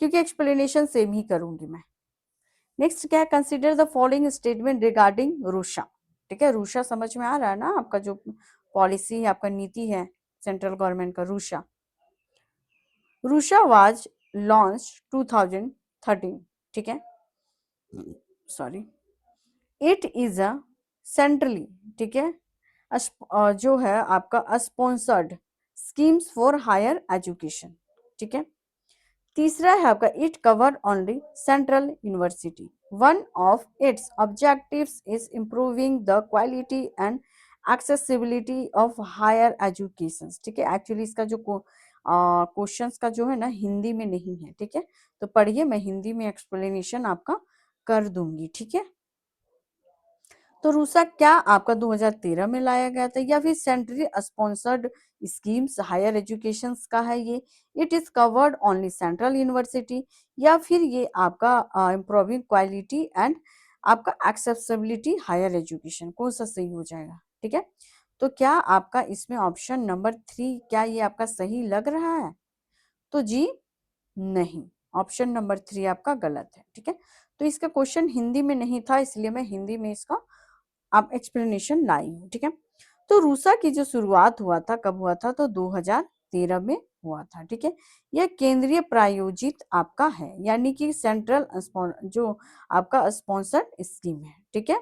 क्योंकि एक्सप्लेनेशन सेम ही करूंगी मैं। नेक्स्ट क्या है? Consider the following statement regarding Rusha, ठीक है। रूषा समझ में आ रहा है ना, आपका जो पॉलिसी है, आपका नीति है सेंट्रल गवर्नमेंट का, रूषा। रूषा वाज लॉन्च 2013, ठीक है, sorry. It is a centrally, ठीक है, जो है आपका sponsored schemes for higher education, ठीक है। तीसरा है आपका it cover only central university. One of its objectives is improving the quality and accessibility of higher education, ठीक है। एक्चुअली इसका जो क्वेश्चंस का जो है ना हिंदी में नहीं है, ठीक है, तो पढ़िए, मैं हिंदी में एक्सप्लेनेशन आपका कर दूंगी, ठीक है। तो रूसा क्या आपका 2013 में लाया गया था, या फिर centrally sponsored schemes higher education का है ये? It is covered only central university, या फिर ये आपका इम्प्रूविंग क्वालिटी एंड आपका एक्सेसिबिलिटी हायर एजुकेशन? कौन सा सही हो जाएगा, ठीक है। तो क्या आपका इसमें ऑप्शन नंबर 3, क्या ये आपका सही लग रहा है? तो जी नहीं, ऑप्शन नंबर 3 आपका गलत है, ठीक है। तो इसका क्वेश्चन हिंदी में नहीं था, इसलिए मैं हिंदी में इसका आप एक्सप्लेनेशन लाई हूँ, ठीक है। तो रूसा की जो शुरुआत हुआ था, कब हुआ था? तो 2013 में हुआ था, ठीक है। यह केंद्रीय प्रायोजित आपका है, यानी कि सेंट्रल जो आपका स्पॉन्सर्ड स्कीम है, ठीक है।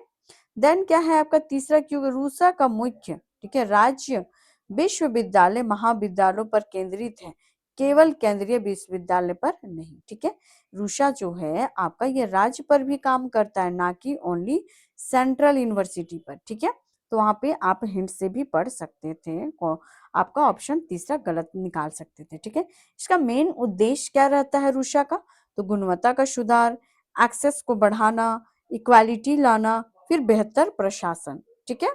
देन क्या है आपका तीसरा, क्योंकि रूसा का मुख्य, ठीक है, राज्य विश्वविद्यालय महाविद्यालयों पर केंद्रित है, केवल केंद्रीय विश्वविद्यालय पर नहीं, ठीक है। रूसा जो है आपका ये राज्य पर भी काम करता है, ना कि ओनली सेंट्रल यूनिवर्सिटी पर, ठीक है। तो वहां पे आप हिंट से भी पढ़ सकते थे, आपका ऑप्शन तीसरा गलत निकाल सकते थे, ठीक है। इसका मेन उद्देश्य क्या रहता है रूसा का? तो गुणवत्ता का सुधार, एक्सेस को बढ़ाना, इक्वालिटी लाना, फिर बेहतर प्रशासन, ठीक है।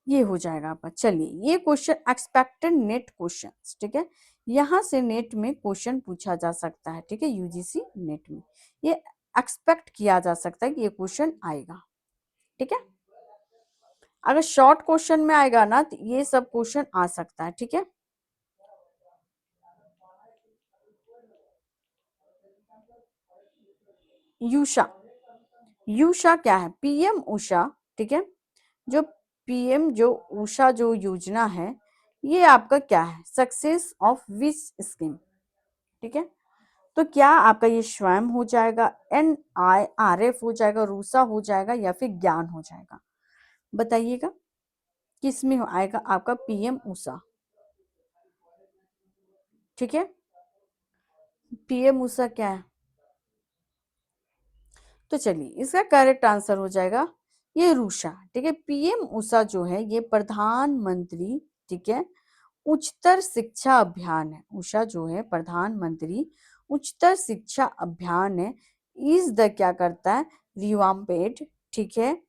ये हो जाएगा आपका। चलिए ये क्वेश्चन एक्सपेक्टेड नेट क्वेश्चन, ठीक है, यहाँ से नेट में क्वेश्चन पूछा जा सकता है, ठीक है, यूजीसी नेट में ये एक्सपेक्ट किया जा सकता है कि ये क्वेश्चन आएगा, ठीक है। अगर शॉर्ट क्वेश्चन में आएगा ना तो ये सब क्वेश्चन आ सकता है, ठीक है। यूषा, यूषा क्या है? PM उषा, ठीक है, जो पीएम जो उषा जो योजना है, ये आपका क्या है, सक्सेस ऑफ विच स्कीम, ठीक है। तो क्या आपका ये स्वयं हो जाएगा, NIRF हो जाएगा, रूसा हो जाएगा, या फिर ज्ञान हो जाएगा, बताइएगा किस में आएगा आपका पीएम उषा, ठीक है। पीएम उषा क्या है, तो चलिए इसका करेक्ट आंसर हो जाएगा ये रूषा, ठीक है। पीएम उषा जो है ये प्रधानमंत्री, ठीक है, उच्चतर शिक्षा अभियान है। उषा जो है प्रधानमंत्री उच्चतर शिक्षा अभियान है। इस द क्या करता है, रिवाम्पेड, ठीक है,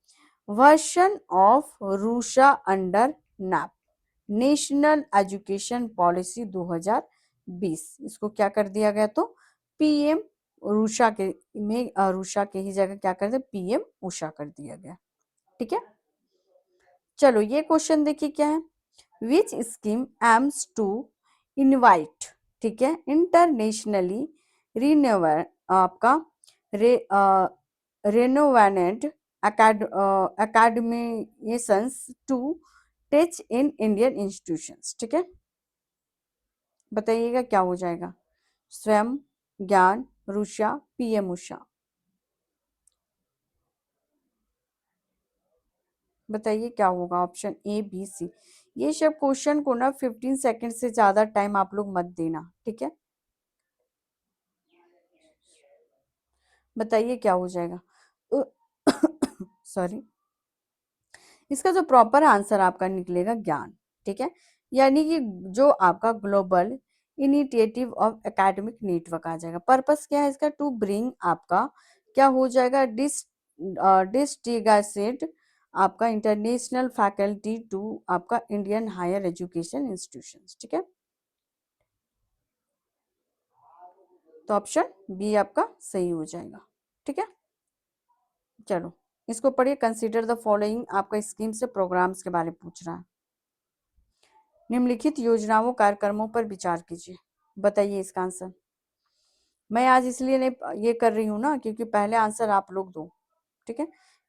version of RUSA under NEP, national education policy 2020। इसको क्या कर दिया गया, तो पीएम रूषा के में रूषा के ही जगह क्या कर दिया, पीएम उषा कर दिया गया, ठीक है। चलो ये क्वेश्चन देखिए क्या है, which scheme aims to invite, ठीक है, इंटरनेशनली रिन्यूअल आपका re renovated academics to teach in Indian institutions, ठीक है। बताइएगा क्या हो जाएगा, स्वयं, ज्ञान, रुषा, पीएम उषा, बताइए क्या होगा, ऑप्शन ABC। ये सब क्वेश्चन को ना 15 सेकंड से ज्यादा टाइम आप लोग मत देना, ठीक है। बताइए क्या हो जाएगा, सॉरी, इसका जो प्रॉपर आंसर आपका निकलेगा ज्ञान, ठीक है। यानी कि जो आपका global initiative of academic network आ जाएगा। पर्पस क्या है इसका, टू ब्रिंग आपका क्या हो जाएगा, डिस्ट्रीगासेड आपका इंटरनेशनल फैकल्टी टू आपका इंडियन हायर एजुकेशन इंस्टीट्यूशंस, ठीक है। तो ऑप्शन बी आपका सही हो जाएगा, ठीक है। चलो इसको पढ़िए, कंसीडर द फॉलोइंग, आपका स्कीम से प्रोग्राम्स के बारे में पूछ रहा है। निम्नलिखित योजनाओं कार्यक्रमों पर विचार कीजिए, बताइए इसका आंसर। मैं आज इसलिए नहीं ये कर रही हूँ ना, क्योंकि पहले आंसर आप लोग दो, ठीक है।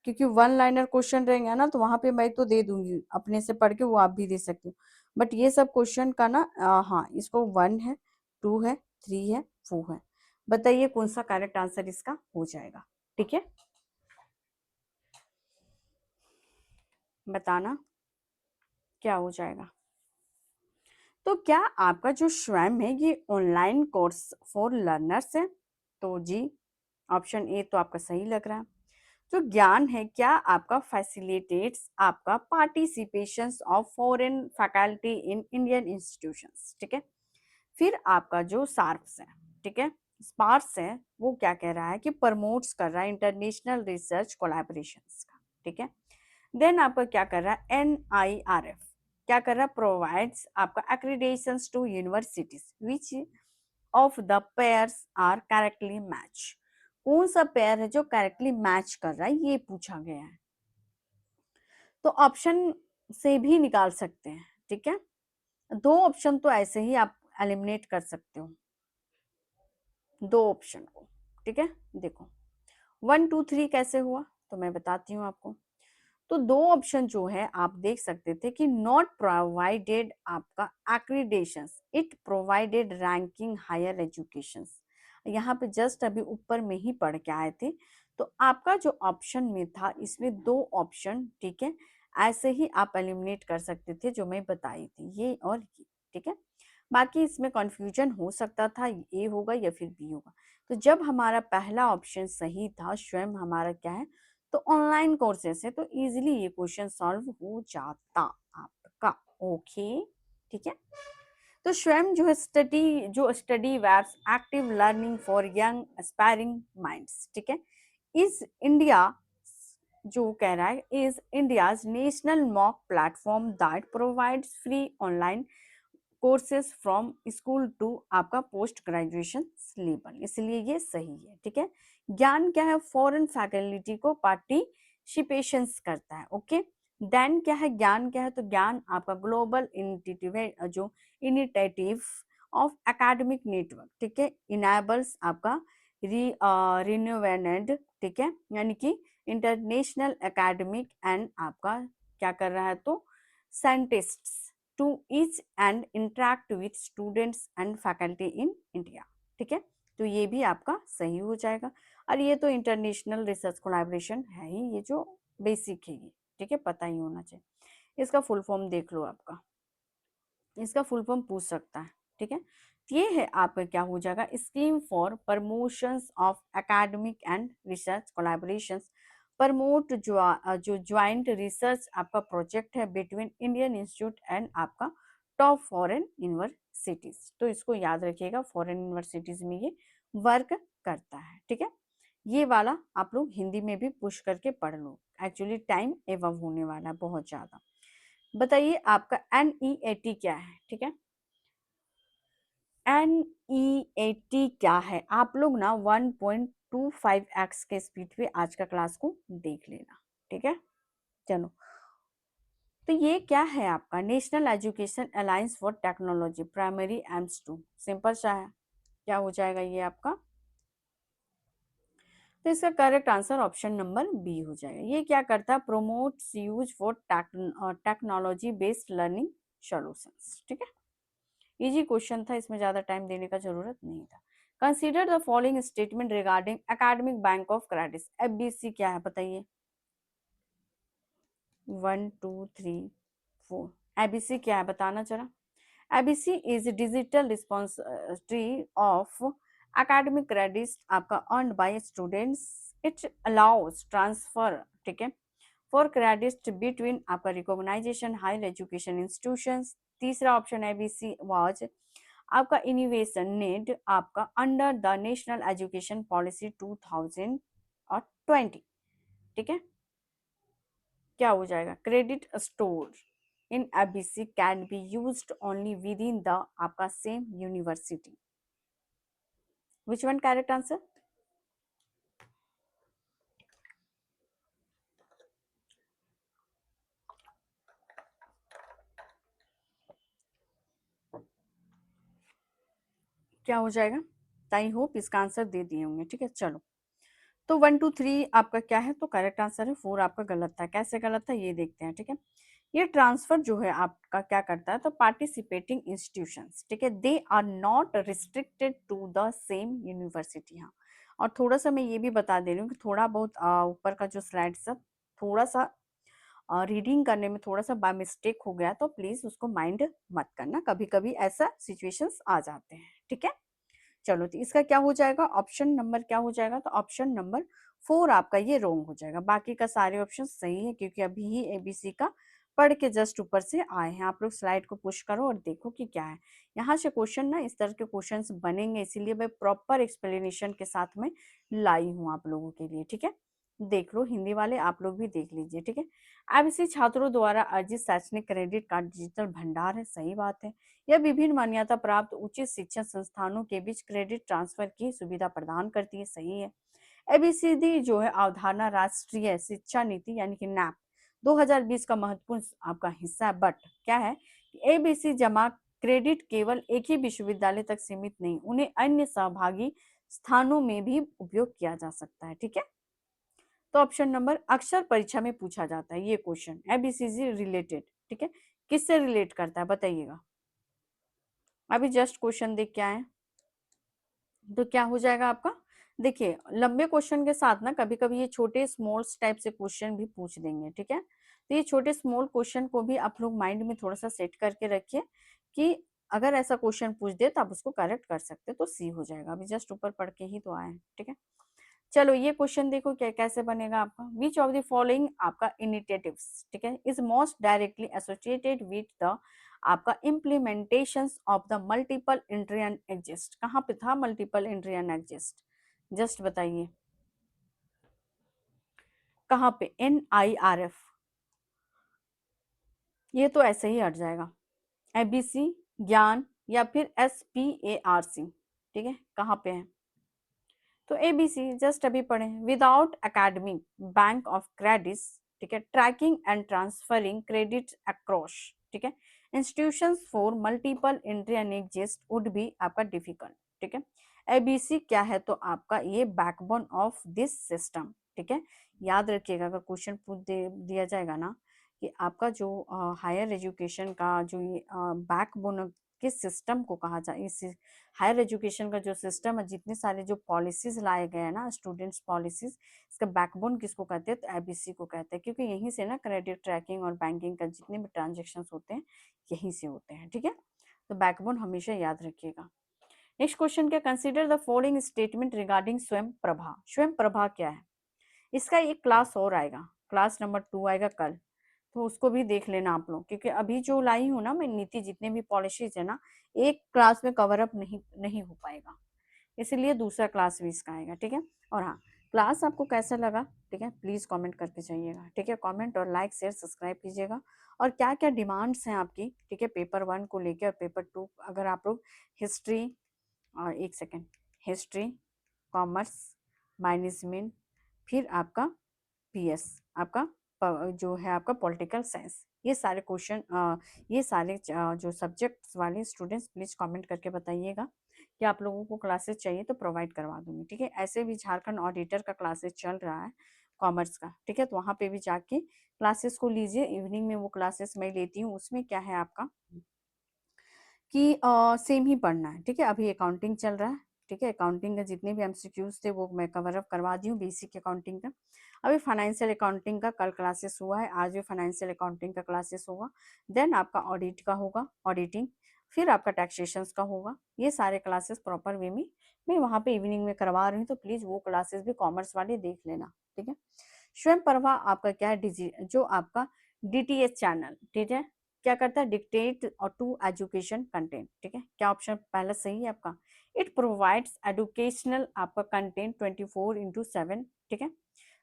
क्योंकि वन लाइनर क्वेश्चन रहेंगे ना, तो वहां पे मैं तो दे दूंगी अपने से पढ़ के, वो आप भी दे सकते हो। बट ये सब क्वेश्चन का ना हाँ, इसको 1 है, 2 है, 3 है, 4 है। बताइए कौन सा करेक्ट आंसर इसका हो जाएगा, ठीक है, बताना क्या हो जाएगा। तो क्या आपका जो स्वयं है ये ऑनलाइन कोर्स फॉर लर्नर्स है, तो जी ऑप्शन ए तो आपका सही लग रहा है। जो ज्ञान है, क्या आपका फैसिलिटेट्स आपका participation of foreign faculty in Indian institutions, ठीक है। फिर आपका जो सार्प्स है, ठीक है, स्पार्स है, वो क्या कह रहा है कि प्रमोट्स कर रहा है इंटरनेशनल रिसर्च कोलैबोरेशंस का, ठीक है। देन आपका क्या कर रहा है, NIRF क्या कर रहा है, प्रोवाइड्स आपका accreditations to universities which of the pairs are correctly match, कौन सा पेयर है जो करेक्टली मैच कर रहा है, ये पूछा गया है। तो ऑप्शन से भी निकाल सकते हैं, ठीक है। दो ऑप्शन तो ऐसे ही आप एलिमिनेट कर सकते हो, दो ऑप्शन को, ठीक है। देखो 1 2 3 कैसे हुआ, तो मैं बताती हूँ आपको। तो दो ऑप्शन जो है आप देख सकते थे कि नॉट प्रोवाइडेड आपका accreditation, it provided ranking higher education, यहाँ पे जस्ट अभी ऊपर में ही पढ़ के आए थे। तो आपका जो ऑप्शन में था इसमें दो ऑप्शन, ठीक है, ऐसे ही आप एलिमिनेट कर सकते थे जो मैं बताई थी, ये और ये, ठीक है। बाकी इसमें कंफ्यूजन हो सकता था, ए होगा या फिर बी होगा। तो जब हमारा पहला ऑप्शन सही था, स्वयं हमारा क्या है, तो ऑनलाइन कोर्सेस है, तो इजीली ये क्वेश्चन सॉल्व हो जाता आपका, ओके, ठीक है। तो स्वयं जो है study webs active learning for young aspiring minds, ठीक है, इज इंडिया जो कह रहा है, is India's national MOOC platform that provides free online courses from school to आपका पोस्ट ग्रेजुएशन लेवल, इसलिए ये सही है, ठीक है। ज्ञान क्या है, फॉरेन फैकल्टी को पार्टिसिपेशन करता है, ओके। देन क्या है, ज्ञान क्या है, तो ज्ञान आपका ग्लोबल इनिटिव जो इनिटेटिव ऑफ एकेडमिक नेटवर्क, ठीक है, इनेबल्स आपका रिन्यूवेटेड, ठीक है, यानी कि इंटरनेशनल एकेडमिक एंड आपका क्या कर रहा है, तो scientists to each and interact with students and faculty in India. ठीक है, तो ये भी आपका सही हो जाएगा। और ये तो इंटरनेशनल रिसर्च कोलैबोरेशन है ही, ये जो बेसिक है ये, ठीक है, पता ही होना चाहिए। इसका फुल फॉर्म देख लो आपका, इसका फुल फॉर्म पूछ सकता है। ठीक है, तो ये है आपका क्या हो जाएगा, scheme for promotions of academic and research collaborations, promote जो ज्वाइंट रिसर्च आपका प्रोजेक्ट है बिटवीन इंडियन इंस्टीट्यूट एंड आपका टॉप फॉरेन यूनिवर्सिटीज। तो इसको याद रखिएगा, फॉरेन यूनिवर्सिटीज में ये वर्क करता है। ठीक है, ये वाला आप लोग हिंदी में भी पुश करके पढ़ लो, एक्चुअली टाइम एवं होने वाला है बहुत ज्यादा। बताइए आपका NEAT क्या है। ठीक है, NEAT क्या है, आप लोग ना 1.25x के स्पीड पे आज का क्लास को देख लेना। ठीक है, चलो, तो ये क्या है आपका national education alliance for technology primary aims 2, simple सा है, क्या हो जाएगा ये आपका, तो इसका correct answer option number B हो जाएगा। ये क्या करता है, promotes use for technology based learning solutions. ठीक है, इजी क्वेश्चन था, इसमें ज्यादा टाइम देने का जरूरत नहीं था। Consider the following statement regarding academic bank of credit, FBC क्या है बताइए, 1 2 3 4, एबीसी क्या है बताना जरा। ABC is digital responsibility of academic credit आपका earn by students, it allows transfer, ठीक है, फॉर क्रेडिट बिटवीन आपका रिकॉग्नाइजेशन हायर एजुकेशन इंस्टीट्यूशंस। तीसरा ऑप्शन एबीसी वाज आपका इनोवेशन नीड आपका under the national education policy 2020। ठीक है, क्या हो जाएगा, credit store in ABC can be used only within the आपका same university. Which one correct answer, क्या हो जाएगा, आई होप इसका आंसर दे दिए होंगे। ठीक है, चलो, तो 1 2 3 आपका क्या है, तो करेक्ट आंसर है। 4 आपका गलत था, कैसे गलत था ये देखते हैं। ठीक है, ये ट्रांसफर जो है आपका क्या करता है, तो पार्टिसिपेटिंग इंस्टीट्यूशंस, ठीक है, they are not restricted to the same university. हाँ, और थोड़ा सा मैं ये भी बता दे रही हूँ कि थोड़ा बहुत ऊपर का जो स्लाइड सब थोड़ा सा रीडिंग करने में थोड़ा सा बाय मिस्टेक हो गया, तो प्लीज उसको माइंड मत करना, कभी कभी ऐसा सिचुएशंस आ जाते हैं। ठीक है, चलो, तो इसका क्या हो जाएगा, ऑप्शन नंबर क्या हो जाएगा, तो ऑप्शन नंबर 4 आपका ये रॉन्ग हो जाएगा। बाकी का सारे ऑप्शन सही है, क्योंकि अभी ही एबीसी का पढ़ के जस्ट ऊपर से आए हैं। आप लोग स्लाइड को पुश करो और देखो कि क्या है। यहाँ से क्वेश्चन ना इस तरह के क्वेश्चंस बनेंगे, इसीलिए मैं प्रॉपर एक्सप्लेनेशन के साथ में लाई हूँ आप लोगों के लिए। ठीक है, देख लो, हिंदी वाले आप लोग भी देख लीजिए। ठीक है, एबीसी छात्रों द्वारा अर्जित शैक्षणिक क्रेडिट कार्ड डिजिटल भंडार है, सही बात है। यह विभिन्न मान्यता प्राप्त उच्च शिक्षण संस्थानों के बीच क्रेडिट ट्रांसफर की सुविधा प्रदान करती है, सही है। एबीसीडी जो है अवधारणा राष्ट्रीय शिक्षा नीति यानी कि नैप 2020 का महत्वपूर्ण आपका हिस्सा है, बट क्या है कि एबीसी जमा क्रेडिट केवल एक ही विश्वविद्यालय तक सीमित नहीं, उन्हें अन्य सहभागी स्थानों में भी उपयोग किया जा सकता है। ठीक है, तो ऑप्शन नंबर अक्सर परीक्षा में पूछा जाता है ये क्वेश्चन, एबीसीजी रिलेटेड। ठीक है, किससे रिलेट करता है बताइएगा, अभी जस्ट क्वेश्चन देख के आए, तो क्या हो जाएगा आपका। देखिए, लंबे क्वेश्चन के साथ ना कभी कभी ये छोटे स्मॉल टाइप से क्वेश्चन भी पूछ देंगे। ठीक है, तो ये छोटे स्मॉल क्वेश्चन को भी आप लोग माइंड में थोड़ा सा सेट करके रखिए कि अगर ऐसा क्वेश्चन पूछ दे तो आप उसको करेक्ट कर सकते हैं, तो सी हो जाएगा। अभी जस्ट ऊपर पढ़ के ही तो आए हैं। ठीक है, चलो, ये क्वेश्चन देखो क्या कैसे बनेगा आपका, विच ऑफ द फॉलोइंग आपका इनिशिएटिव्स, ठीक है, is most directly associated with the आपका implementation of the multiple entry and exist. कहाँ पे था multiple entry and exist, just बताइए कहाँ पे, NIRF, ये तो ऐसे ही हट जाएगा, एबीसी, ज्ञान, या फिर SPARC। ठीक है, कहाँ पे है, तो एबीसी जस्ट अभी पढ़े, without academic bank of credit, ठीक है, tracking and transferring credit across, ठीक है, institutions for multiple entry and exist would be आपका डिफिकल्ट। ठीक है, एबीसी क्या है, तो आपका ये बैकबोन ऑफ दिस सिस्टम। ठीक है, याद रखिएगा, अगर क्वेश्चन पूछ दिया जाएगा ना कि आपका जो हायर एजुकेशन का जो ये बैकबोन किस सिस्टम को कहा जाए, इस हायर एजुकेशन का जो सिस्टम है, जितने सारे जो पॉलिसीज लाए गए हैं ना, स्टूडेंट्स पॉलिसीज, इसका बैकबोन किसको कहते हैं? तो एबीसी को कहते हैं, क्योंकि यहीं से ना क्रेडिट ट्रैकिंग और बैंकिंग का जितने भी ट्रांजेक्शन होते हैं यहीं से होते हैं, ठीक है। तो बैकबोन हमेशा याद रखिएगा। नेक्स्ट क्वेश्चन क्या, consider the following statement regarding स्वयं प्रभा। स्वयं प्रभा क्या है? इसका एक क्लास और आएगा, क्लास नंबर 2 आएगा कल, तो उसको भी देख लेना आप लोग, क्योंकि अभी जो लाई हूँ ना मैं नीति, जितने भी पॉलिसीज है ना, एक क्लास में कवर अप नहीं नहीं हो पाएगा, इसीलिए दूसरा क्लास भी इसका आएगा, ठीक है। और हाँ, क्लास आपको कैसा लगा, ठीक है, प्लीज कमेंट करके जाइएगा, ठीक है। कमेंट और लाइक शेयर सब्सक्राइब कीजिएगा। और क्या क्या डिमांड्स हैं आपकी, ठीक है, पेपर 1 को लेकर और पेपर 2, अगर आप लोग हिस्ट्री, और एक सेकेंड, हिस्ट्री, कॉमर्स, मैनेजमेंट, फिर आपका पीएस, आपका जो है आपका पॉलिटिकल साइंस, ये सारे क्वेश्चन, ये सारे जो सब्जेक्ट्स वाले स्टूडेंट्स प्लीज कमेंट करके बताइएगा कि आप लोगों को क्लासेस चाहिए तो प्रोवाइड करवा दूंगी, ठीक है। ऐसे भी झारखंड ऑडिटर का क्लासेस चल रहा है कॉमर्स का, ठीक है, तो वहाँ पे भी जाके क्लासेस को लीजिए, इवनिंग में वो क्लासेस मैं लेती हूँ। उसमें क्या है आपका कि सेम ही पढ़ना है, ठीक है। अभी अकाउंटिंग चल रहा है, ठीक है, अकाउंटिंग के जितने भी एमसीक्यूज थे वो मैं कवर अप करवा दी हूँ, बेसिक अकाउंटिंग का। अभी फाइनेंशियल अकाउंटिंग का कल क्लासेस हुआ है, आज भी फाइनेंशियल अकाउंटिंग का क्लासेस होगा। देन आपका ऑडिट का होगा, ऑडिटिंग, फिर आपका टैक्सेशन का होगा। ये सारे क्लासेस प्रॉपर वे में मैं वहाँ पे इवनिंग में करवा रही हूँ, तो प्लीज वो क्लासेस भी कॉमर्स वाले देख लेना, ठीक है। स्वयं प्रभा आपका क्या है, जो आपका डीटीएच चैनल, ठीक है, क्या करता है, डिक्टेट और टू एजुकेशन कंटेंट, ठीक है। क्या ऑप्शन पहला सही है आपका? इट प्रोवाइड्स एजुकेशनल आपका कंटेंट 24/7, ठीक है।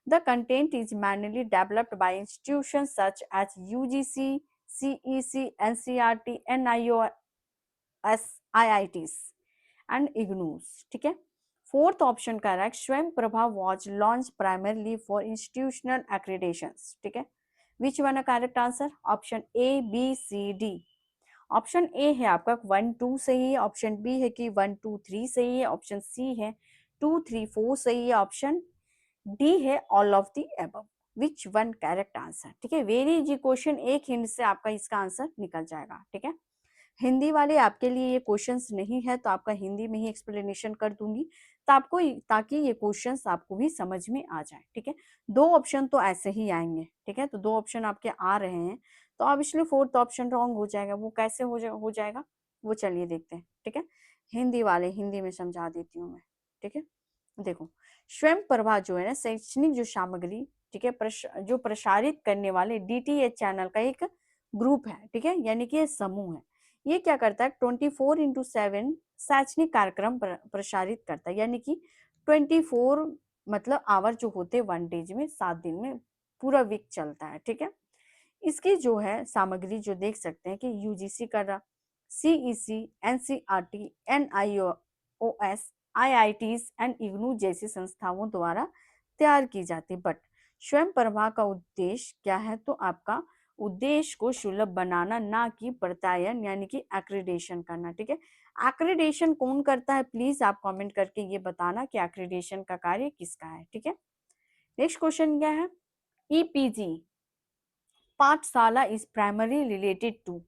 The content is manually developed by institution such as UGC, CEC, NCERT, NIOS, IITs and IGNOUs, ठीक है। Fourth option correct, Swayam Prabha was launch primarily for institutional accreditation, ठीक है। Which one a correct answer? Option A, B, C, D. Option A है आपका 1 2 सही है, option B है कि 1 2 3 सही है, ऑप्शन सी है 2 3 4 सही है, ऑप्शन डी है all of the above. Which one correct answer, ठीक है। वेरी इजी क्वेश्चन, एक हिंट से आपका इसका आंसर निकल जाएगा, ठीक है। हिंदी वाले आपके लिए ये क्वेश्चंस नहीं है, तो आपका हिंदी में ही एक्सप्लेनेशन कर दूंगी, तो आपको, ताकि ये क्वेश्चंस आपको भी समझ में आ जाए, ठीक है। दो ऑप्शन तो ऐसे ही आएंगे, ठीक है, तो दो ऑप्शन आपके आ रहे हैं, तो अब इसलिए फोर्थ ऑप्शन रॉन्ग हो जाएगा। वो कैसे हो जाएगा, वो चलिए देखते हैं, ठीक है। हिंदी वाले हिंदी में समझा देती हूँ मैं, ठीक है। देखो, स्वयं प्रभा जो है ना, शैक्षणिक जो सामग्री, ठीक है, जो प्रसारित करने वाले डीटीएच चैनल का एक ग्रुप है, ठीक है, यानी कि समूह है। ये क्या करता है, 24/7 शैक्षणिक कार्यक्रम प्रसारित करता है, यानी कि 24 मतलब आवर जो होते हैं 1 डेज में, 7 दिन में पूरा वीक चलता है, ठीक है। इसकी जो है सामग्री जो देख सकते हैं कि यूजीसी कर रहा, CEC, NCERT, NIOS, IITs and IGNOU जैसी संस्थाओं द्वारा तैयार की जाती। बट स्वयं प्रभा का उद्देश्य क्या है, तो आपका उद्देश्य को सुलभ बनाना, ना कि प्रत्यायन यानी कि एक्रीडेशन करना, ठीक है। एक्रीडेशन कौन करता है, प्लीज आप कमेंट करके ये बताना कि एक्रीडेशन का कार्य किसका है, ठीक है। नेक्स्ट क्वेश्चन क्या है, EPG Pathshala is primary related to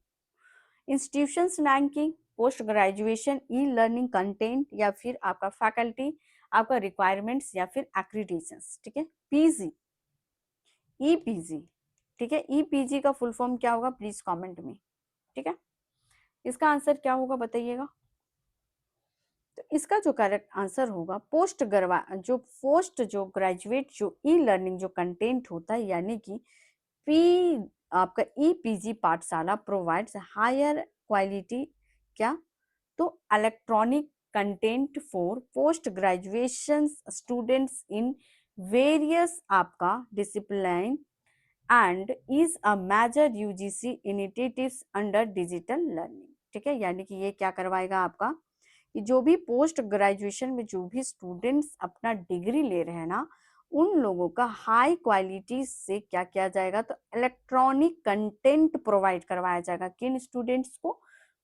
institutions ranking, post graduation e learning content, या फिर आपका फैकल्टी, आपका रिक्वायरमेंट्स, या फिर एक्रीडेशंस, ठीक है। पीजी, ईपीजी, ठीक है, ईपीजी का फुल फॉर्म क्या होगा, प्लीज कमेंट में, ठीक है। इसका आंसर क्या होगा बताइएगा। तो इसका जो करेक्ट आंसर होगा, पोस्ट जो ग्रेजुएट जो ई लर्निंग जो कंटेंट होता है, यानी कि पी आपका ईपीजी पाठशाला प्रोवाइड्स हायर क्वालिटी, क्या, तो electronic content for post graduation students in various आपका discipline and is a major UGC initiatives under digital learning, ठीक है। यानी कि ये क्या करवाएगा आपका, कि जो भी पोस्ट ग्रेजुएशन में जो भी स्टूडेंट्स अपना डिग्री ले रहे हैं ना, उन लोगों का हाई क्वालिटी से क्या किया जाएगा, तो इलेक्ट्रॉनिक कंटेंट प्रोवाइड करवाया जाएगा किन स्टूडेंट्स को,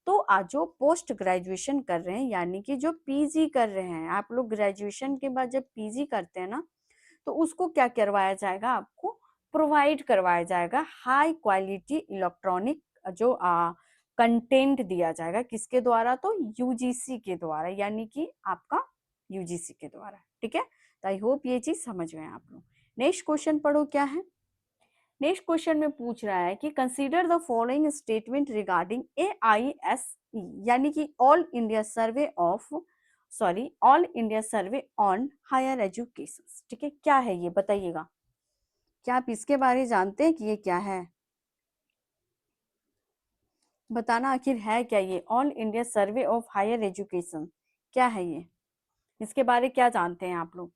तो आज जो पोस्ट ग्रेजुएशन कर रहे हैं, यानी कि जो पीजी कर रहे हैं, आप लोग ग्रेजुएशन के बाद जब पीजी करते हैं ना, तो उसको क्या करवाया जाएगा आपको, प्रोवाइड करवाया जाएगा हाई क्वालिटी इलेक्ट्रॉनिक जो कंटेंट दिया जाएगा, किसके द्वारा? तो यूजीसी के द्वारा, यानी कि आपका यूजीसी के द्वारा। ठीक है, तो आई होप ये चीज समझ गए आप लोग। नेक्स्ट क्वेश्चन पढ़ो क्या है। नेक्स्ट क्वेश्चन में पूछ रहा है कि consider the following statement regarding AISE, यानी कि all India survey of all India survey on higher education. ठीक है, क्या है ये बताइएगा, क्या आप इसके बारे में जानते हैं कि ये क्या है? बताना आखिर है क्या ये all India survey of higher education, क्या है ये? इसके बारे में क्या जानते हैं आप लोग?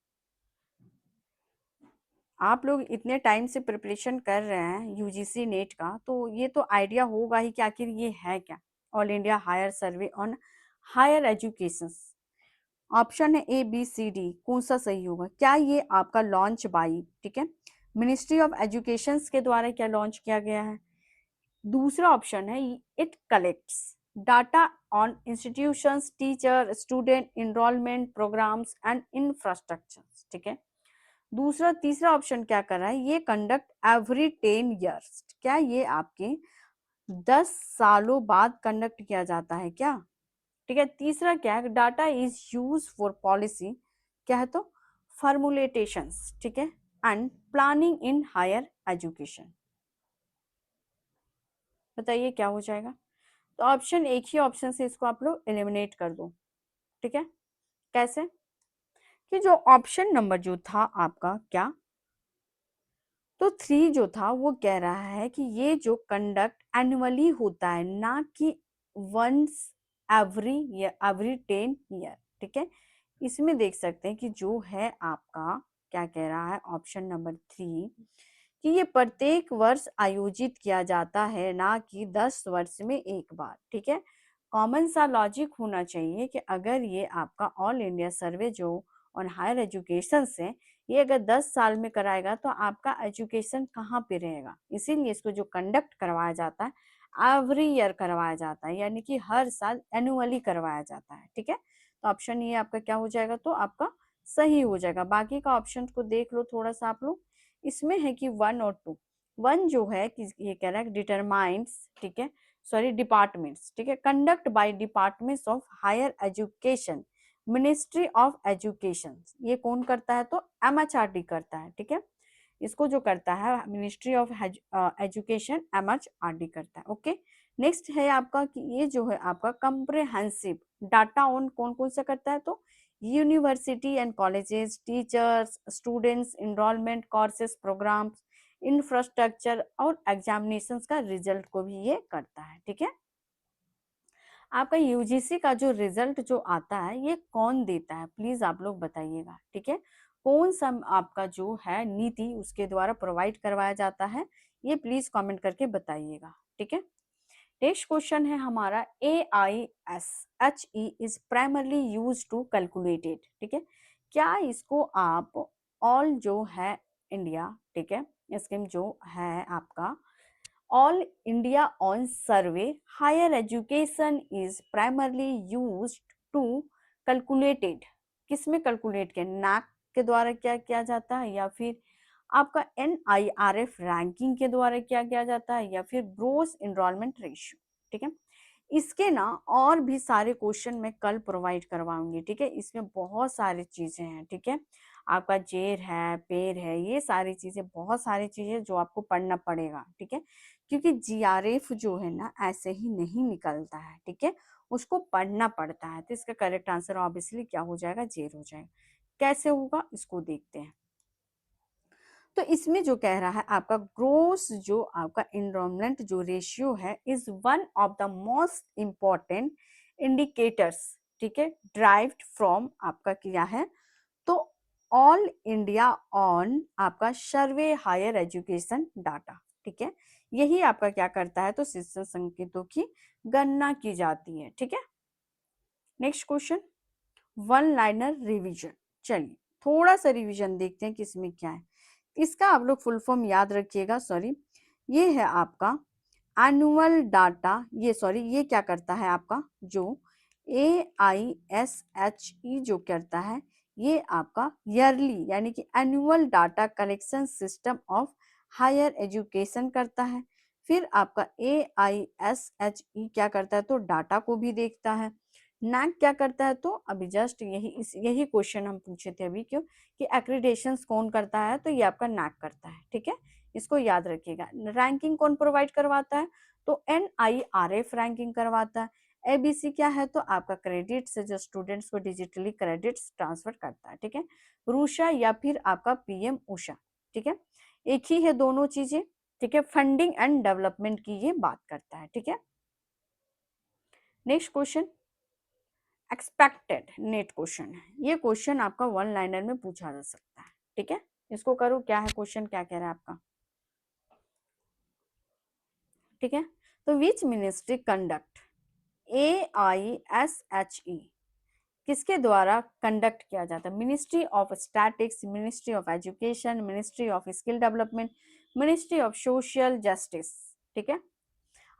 आप लोग इतने टाइम से प्रिपरेशन कर रहे हैं यूजीसी नेट का, तो ये तो आइडिया होगा ही कि आखिर ये है क्या all India higher survey on higher education. Option है ABCD, कौन सा सही होगा? क्या ये आपका लॉन्च बाई, ठीक है, मिनिस्ट्री ऑफ एजुकेशन के द्वारा क्या लॉन्च किया गया है? दूसरा ऑप्शन है it collects data on institutions, teacher, student enrolment programmes and infrastructure. ठीक है, दूसरा तीसरा ऑप्शन क्या कर रहा है? ये कंडक्ट एवरी 10 ईयर्स, क्या ये आपके 10 सालों बाद कंडक्ट किया जाता है क्या? ठीक है, तीसरा क्या है? Data is use for policy, क्या है? तो फॉर्मुलेटेशंस, ठीक है, and planning in higher education. बताइए क्या हो जाएगा? तो ऑप्शन एक ही ऑप्शन से इसको आप लोग एलिमिनेट कर दो। ठीक है, कैसे? कि जो ऑप्शन नंबर जो था आपका क्या, तो 3 जो था वो कह रहा है कि ये जो कंडक्ट एनुअली होता है, ना कि वंस एवरी 10 ईयर। ठीक है, इसमें देख सकते हैं कि जो है आपका क्या कह रहा है ऑप्शन नंबर 3, कि ये प्रत्येक वर्ष आयोजित किया जाता है, ना कि 10 वर्ष में एक बार। ठीक है, कॉमन सा लॉजिक होना चाहिए कि अगर ये आपका ऑल इंडिया सर्वे जो ऑन हायर एजुकेशन से ये अगर 10 साल में कराएगा तो आपका एजुकेशन कहाँ पे रहेगा? इसीलिए इसको जो कंडक्ट करवाया जाता है एवरी ईयर करवाया जाता है, यानी कि हर साल एनुअली करवाया जाता है। ठीक है, तो ऑप्शन ये आपका क्या हो जाएगा? तो आपका सही हो जाएगा। बाकी का ऑप्शन को देख लो थोड़ा सा आप लोग, इसमें है कि 1 और 2। 1 जो है कि ये कह रहा है डिटरमाइंस, ठीक है, डिपार्टमेंट्स, ठीक है, conduct by departments of higher education, ministry of education. ये कौन करता है? तो MHRD करता है। ठीक है, इसको जो करता है मिनिस्ट्री ऑफ एजुकेशन, MHRD करता है। ओके, नेक्स्ट है आपका कि ये जो है आपका कंप्रेहेंसिव डाटा ऑन कौन कौन सा करता है? तो university and colleges, teachers, students, enrolment, courses, programmes, infrastructure और एग्जामिनेशंस का रिजल्ट को भी ये करता है। ठीक है, आपका यूजीसी का जो रिजल्ट जो आता है ये कौन देता है? प्लीज आप लोग बताइएगा। ठीक है, कौन सा आपका जो है नीति उसके द्वारा प्रोवाइड करवाया जाता है, ये प्लीज कमेंट करके बताइएगा। ठीक है, नेक्स्ट क्वेश्चन है हमारा AISHE is primarily use to calculated. ठीक है, क्या इसको आप ऑल जो है इंडिया, ठीक है, स्कीम जो है आपका all India on survey higher education is primarily used to calculated, किसमें कैलकुलेट किया? नैक के द्वारा क्या किया जाता है, या फिर आपका NIRF रैंकिंग के द्वारा क्या किया जाता है, या फिर ग्रोस एनरोलमेंट रेशियो। ठीक है, इसके ना और भी सारे क्वेश्चन मैं कल प्रोवाइड करवाऊंगी। ठीक है, इसमें बहुत सारी चीजें हैं। ठीक है, आपका जेर है, पेर है, ये सारी चीजें, बहुत सारी चीजें जो आपको पढ़ना पड़ेगा। ठीक है, क्योंकि GRF जो है ना ऐसे ही नहीं निकलता है। ठीक है, उसको पढ़ना पड़ता है। तो इसका करेक्ट आंसर ऑब्वियसली क्या हो जाएगा? जेर हो जाएगा। कैसे होगा इसको देखते हैं। तो इसमें जो कह रहा है आपका ग्रोस जो आपका एनरोलमेंट जो रेशियो है is one of the most important indicators. ठीक है, ड्राइव्ड फ्रॉम आपका क्या है? तो ऑल इंडिया ऑन आपका सर्वे हायर एजुकेशन डाटा। ठीक है, यही आपका क्या करता है? तो शिक्षण संकेतों की गणना की जाती है। ठीक है, next question, one liner revision. चलिए थोड़ा सा रिवीजन देखते हैं कि इसमें क्या है। इसका आप लोग फुल फॉर्म याद रखिएगा। ये है आपका एनुअल डाटा, ये क्या करता है आपका जो AISHE जो करता है, ये आपका ईयरली यानी कि annual data collection system of higher education करता है। फिर आपका AISHE क्या करता है, तो डाटा को भी देखता है। नैक क्या करता है, तो अभी जस्ट यही क्वेश्चन हम पूछे थे अभी, क्यों कि एक्रीडेशन कौन करता है, तो ये आपका नैक करता है, ठीक है, इसको याद रखिएगा। रैंकिंग कौन प्रोवाइड करवाता है, तो NIRF रैंकिंग करवाता है। ABC क्या है, तो आपका क्रेडिट से जो स्टूडेंट्स को डिजिटली क्रेडिट्स ट्रांसफर करता है, ठीक है। रूषा या फिर आपका PM उषा, ठीक है, एक ही है दोनों चीजें, ठीक है। फंडिंग एंड डेवलपमेंट की ये बात करता है, ठीक है। Next question expected net question है। ये क्वेश्चन आपका वन लाइनर में पूछा जा सकता है, ठीक है। इसको करो, क्या है क्वेश्चन, क्या कह रहा है आपका, ठीक है। तो विच मिनिस्ट्री कंडक्ट AISHE किसके द्वारा कंडक्ट किया जाता है, ministry of statics, ministry of education, ministry of skill development, ministry of social justice, ठीक है।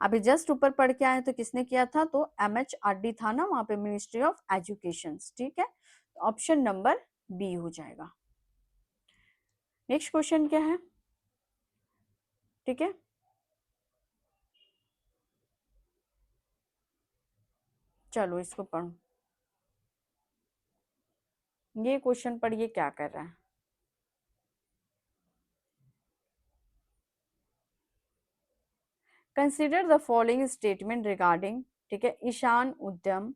अभी जस्ट ऊपर पढ़ के आए तो किसने किया था, तो MHRD था ना वहां पे, मिनिस्ट्री ऑफ एजुकेशन, ठीक है। ऑप्शन नंबर बी हो जाएगा। नेक्स्ट क्वेश्चन क्या है, ठीक है, चलो इसको पढ़ो। ये क्वेश्चन पढ़िए क्या कर रहा है। Consider the following statement regarding, ठीक है, ईशान उद्यम,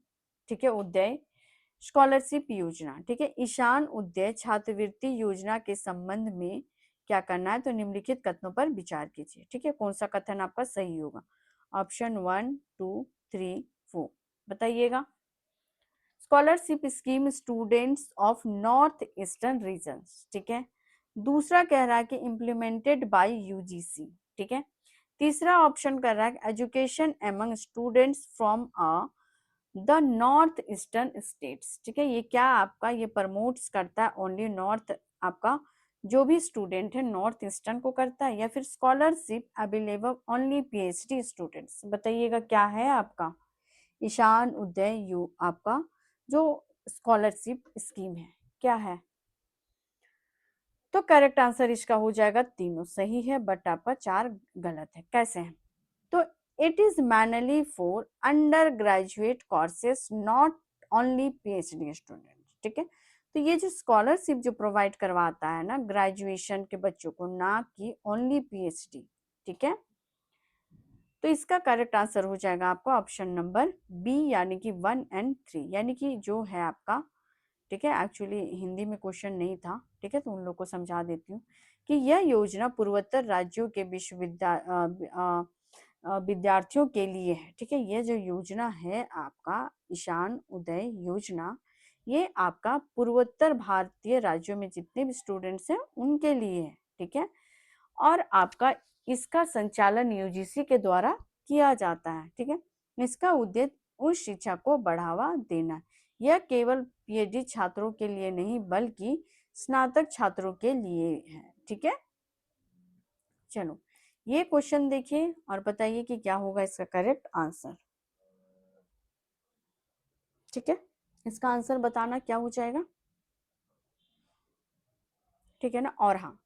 ठीक है, उदय स्कॉलरशिप योजना, ठीक है। ईशान उदय छात्रवृत्ति योजना के संबंध में क्या करना है, तो निम्नलिखित कथनों पर विचार कीजिए, ठीक है। कौन सा कथन आपका सही होगा, ऑप्शन 1 2 3 4 बताइएगा। Scholarship scheme students of north eastern region, ठीक है। दूसरा कह रहा है कि इम्प्लीमेंटेड बाय UGC, ठीक है। तीसरा ऑप्शन कर रहा है education among students from the north eastern states, ठीक है। ये क्या आपका ये प्रमोट्स करता है ओनली नॉर्थ, आपका जो भी स्टूडेंट है नॉर्थ ईस्टर्न को करता है, या फिर scholarship available only PhD students, बताइएगा क्या है आपका ईशान उदय यू आपका जो स्कॉलरशिप स्कीम है, क्या है। तो करेक्ट आंसर इसका हो जाएगा, तीनों सही है बट आपका चार गलत है। कैसे है, तो it is mainly for undergraduate courses not only PhD student, ठीक है। तो ये जो स्कॉलरशिप जो प्रोवाइड करवाता है ना ग्रेजुएशन के बच्चों को, ना कि ओनली PhD, ठीक है। तो इसका करेक्ट आंसर हो जाएगा आपका ऑप्शन नंबर बी, यानी कि 1 और 3, यानी कि जो है आपका, ठीक है। एक्चुअली हिंदी में क्वेश्चन नहीं था, ठीक है, तो उन लोग को समझा देती हूँ कि यह योजना पूर्वोत्तर राज्यों के विद्यार्थियों के लिए है, ठीक है। यह जो योजना है आपका ईशान उदय योजना, ये आपका पूर्वोत्तर भारतीय राज्यों में जितने भी स्टूडेंट्स हैं उनके लिए है, ठीक है। और आपका इसका संचालन UGC के द्वारा किया जाता है, ठीक है। इसका उद्देश्य उच्च शिक्षा को बढ़ावा देना है। यह केवल PhD छात्रों के लिए नहीं बल्कि स्नातक छात्रों के लिए है, ठीक है। चलो ये क्वेश्चन देखिए और बताइए कि क्या होगा इसका करेक्ट आंसर, ठीक है। इसका आंसर बताना क्या हो जाएगा, ठीक है ना। और हाँ,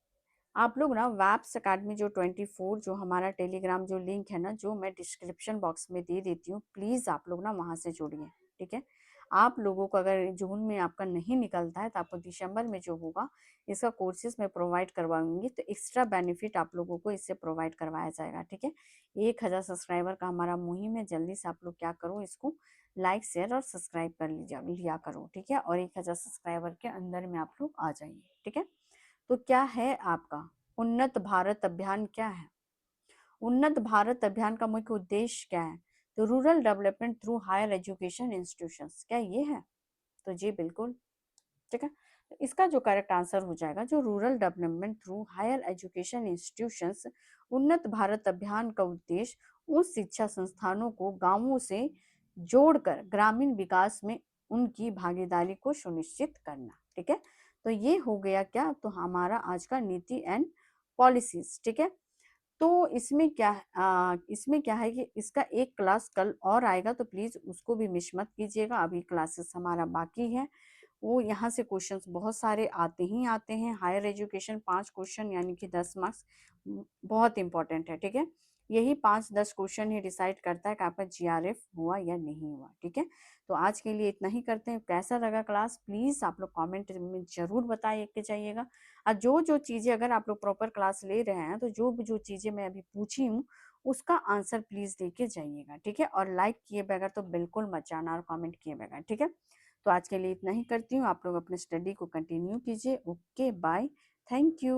आप लोग ना वैप्स अकेडमी जो 24 जो हमारा टेलीग्राम जो लिंक है ना, जो मैं डिस्क्रिप्शन बॉक्स में दे देती हूँ, प्लीज़ आप लोग ना वहाँ से जुड़िए, ठीक है। आप लोगों को अगर जून में आपका नहीं निकलता है तो आपको दिसंबर में जो होगा इसका कोर्सेज में प्रोवाइड करवाऊंगी, तो एक्स्ट्रा बेनिफिट आप लोगों को इससे प्रोवाइड करवाया जाएगा, ठीक है। 1000 सब्सक्राइबर का हमारा मुहिम है, जल्दी से आप लोग क्या करो, इसको लाइक शेयर और सब्सक्राइब कर लिया करो, ठीक है। और 1000 सब्सक्राइबर के अंदर में आप लोग आ जाइए, ठीक है। तो क्या है आपका उन्नत भारत अभियान, क्या है उन्नत भारत अभियान का मुख्य उद्देश्य क्या है, तो rural development through higher education institutions, क्या ये है, तो जी बिल्कुल, ठीक है। तो इसका जो करेक्ट आंसर हो जाएगा, जो rural development through higher education institutions Unnat Bharat अभियान का उद्देश्य उस शिक्षा संस्थानों को गांवों से जोड़कर ग्रामीण विकास में उनकी भागीदारी को सुनिश्चित करना, ठीक है। तो ये हो गया क्या, तो हमारा आज का नीति एंड पॉलिसीज, ठीक है। तो इसमें क्या है कि इसका एक क्लास कल और आएगा, तो प्लीज उसको भी मिस मत कीजिएगा, अभी क्लासेस हमारा बाकी है, वो यहाँ से क्वेश्चंस बहुत सारे आते ही आते हैं। हायर एजुकेशन 5 क्वेश्चन यानी कि 10 मार्क्स बहुत इंपॉर्टेंट है, ठीक है। यही 5-10 क्वेश्चन ही डिसाइड करता है कि आपका जीआरएफ हुआ या नहीं हुआ, ठीक है। तो आज के लिए इतना ही करते हैं। कैसा लगा क्लास प्लीज आप लोग कमेंट में जरूर बताइए के जाइएगा। और जो जो चीजें अगर आप लोग प्रॉपर क्लास ले रहे हैं तो जो जो चीजें मैं अभी पूछी हूँ उसका आंसर प्लीज दे के जाइएगा, ठीक है। और लाइक किए बगैर तो बिल्कुल मत जाना और कमेंट किए बगैर, ठीक है। तो आज के लिए इतना ही करती हूँ। आप लोग अपने स्टडी को कंटिन्यू कीजिए। Okay bye. Thank you.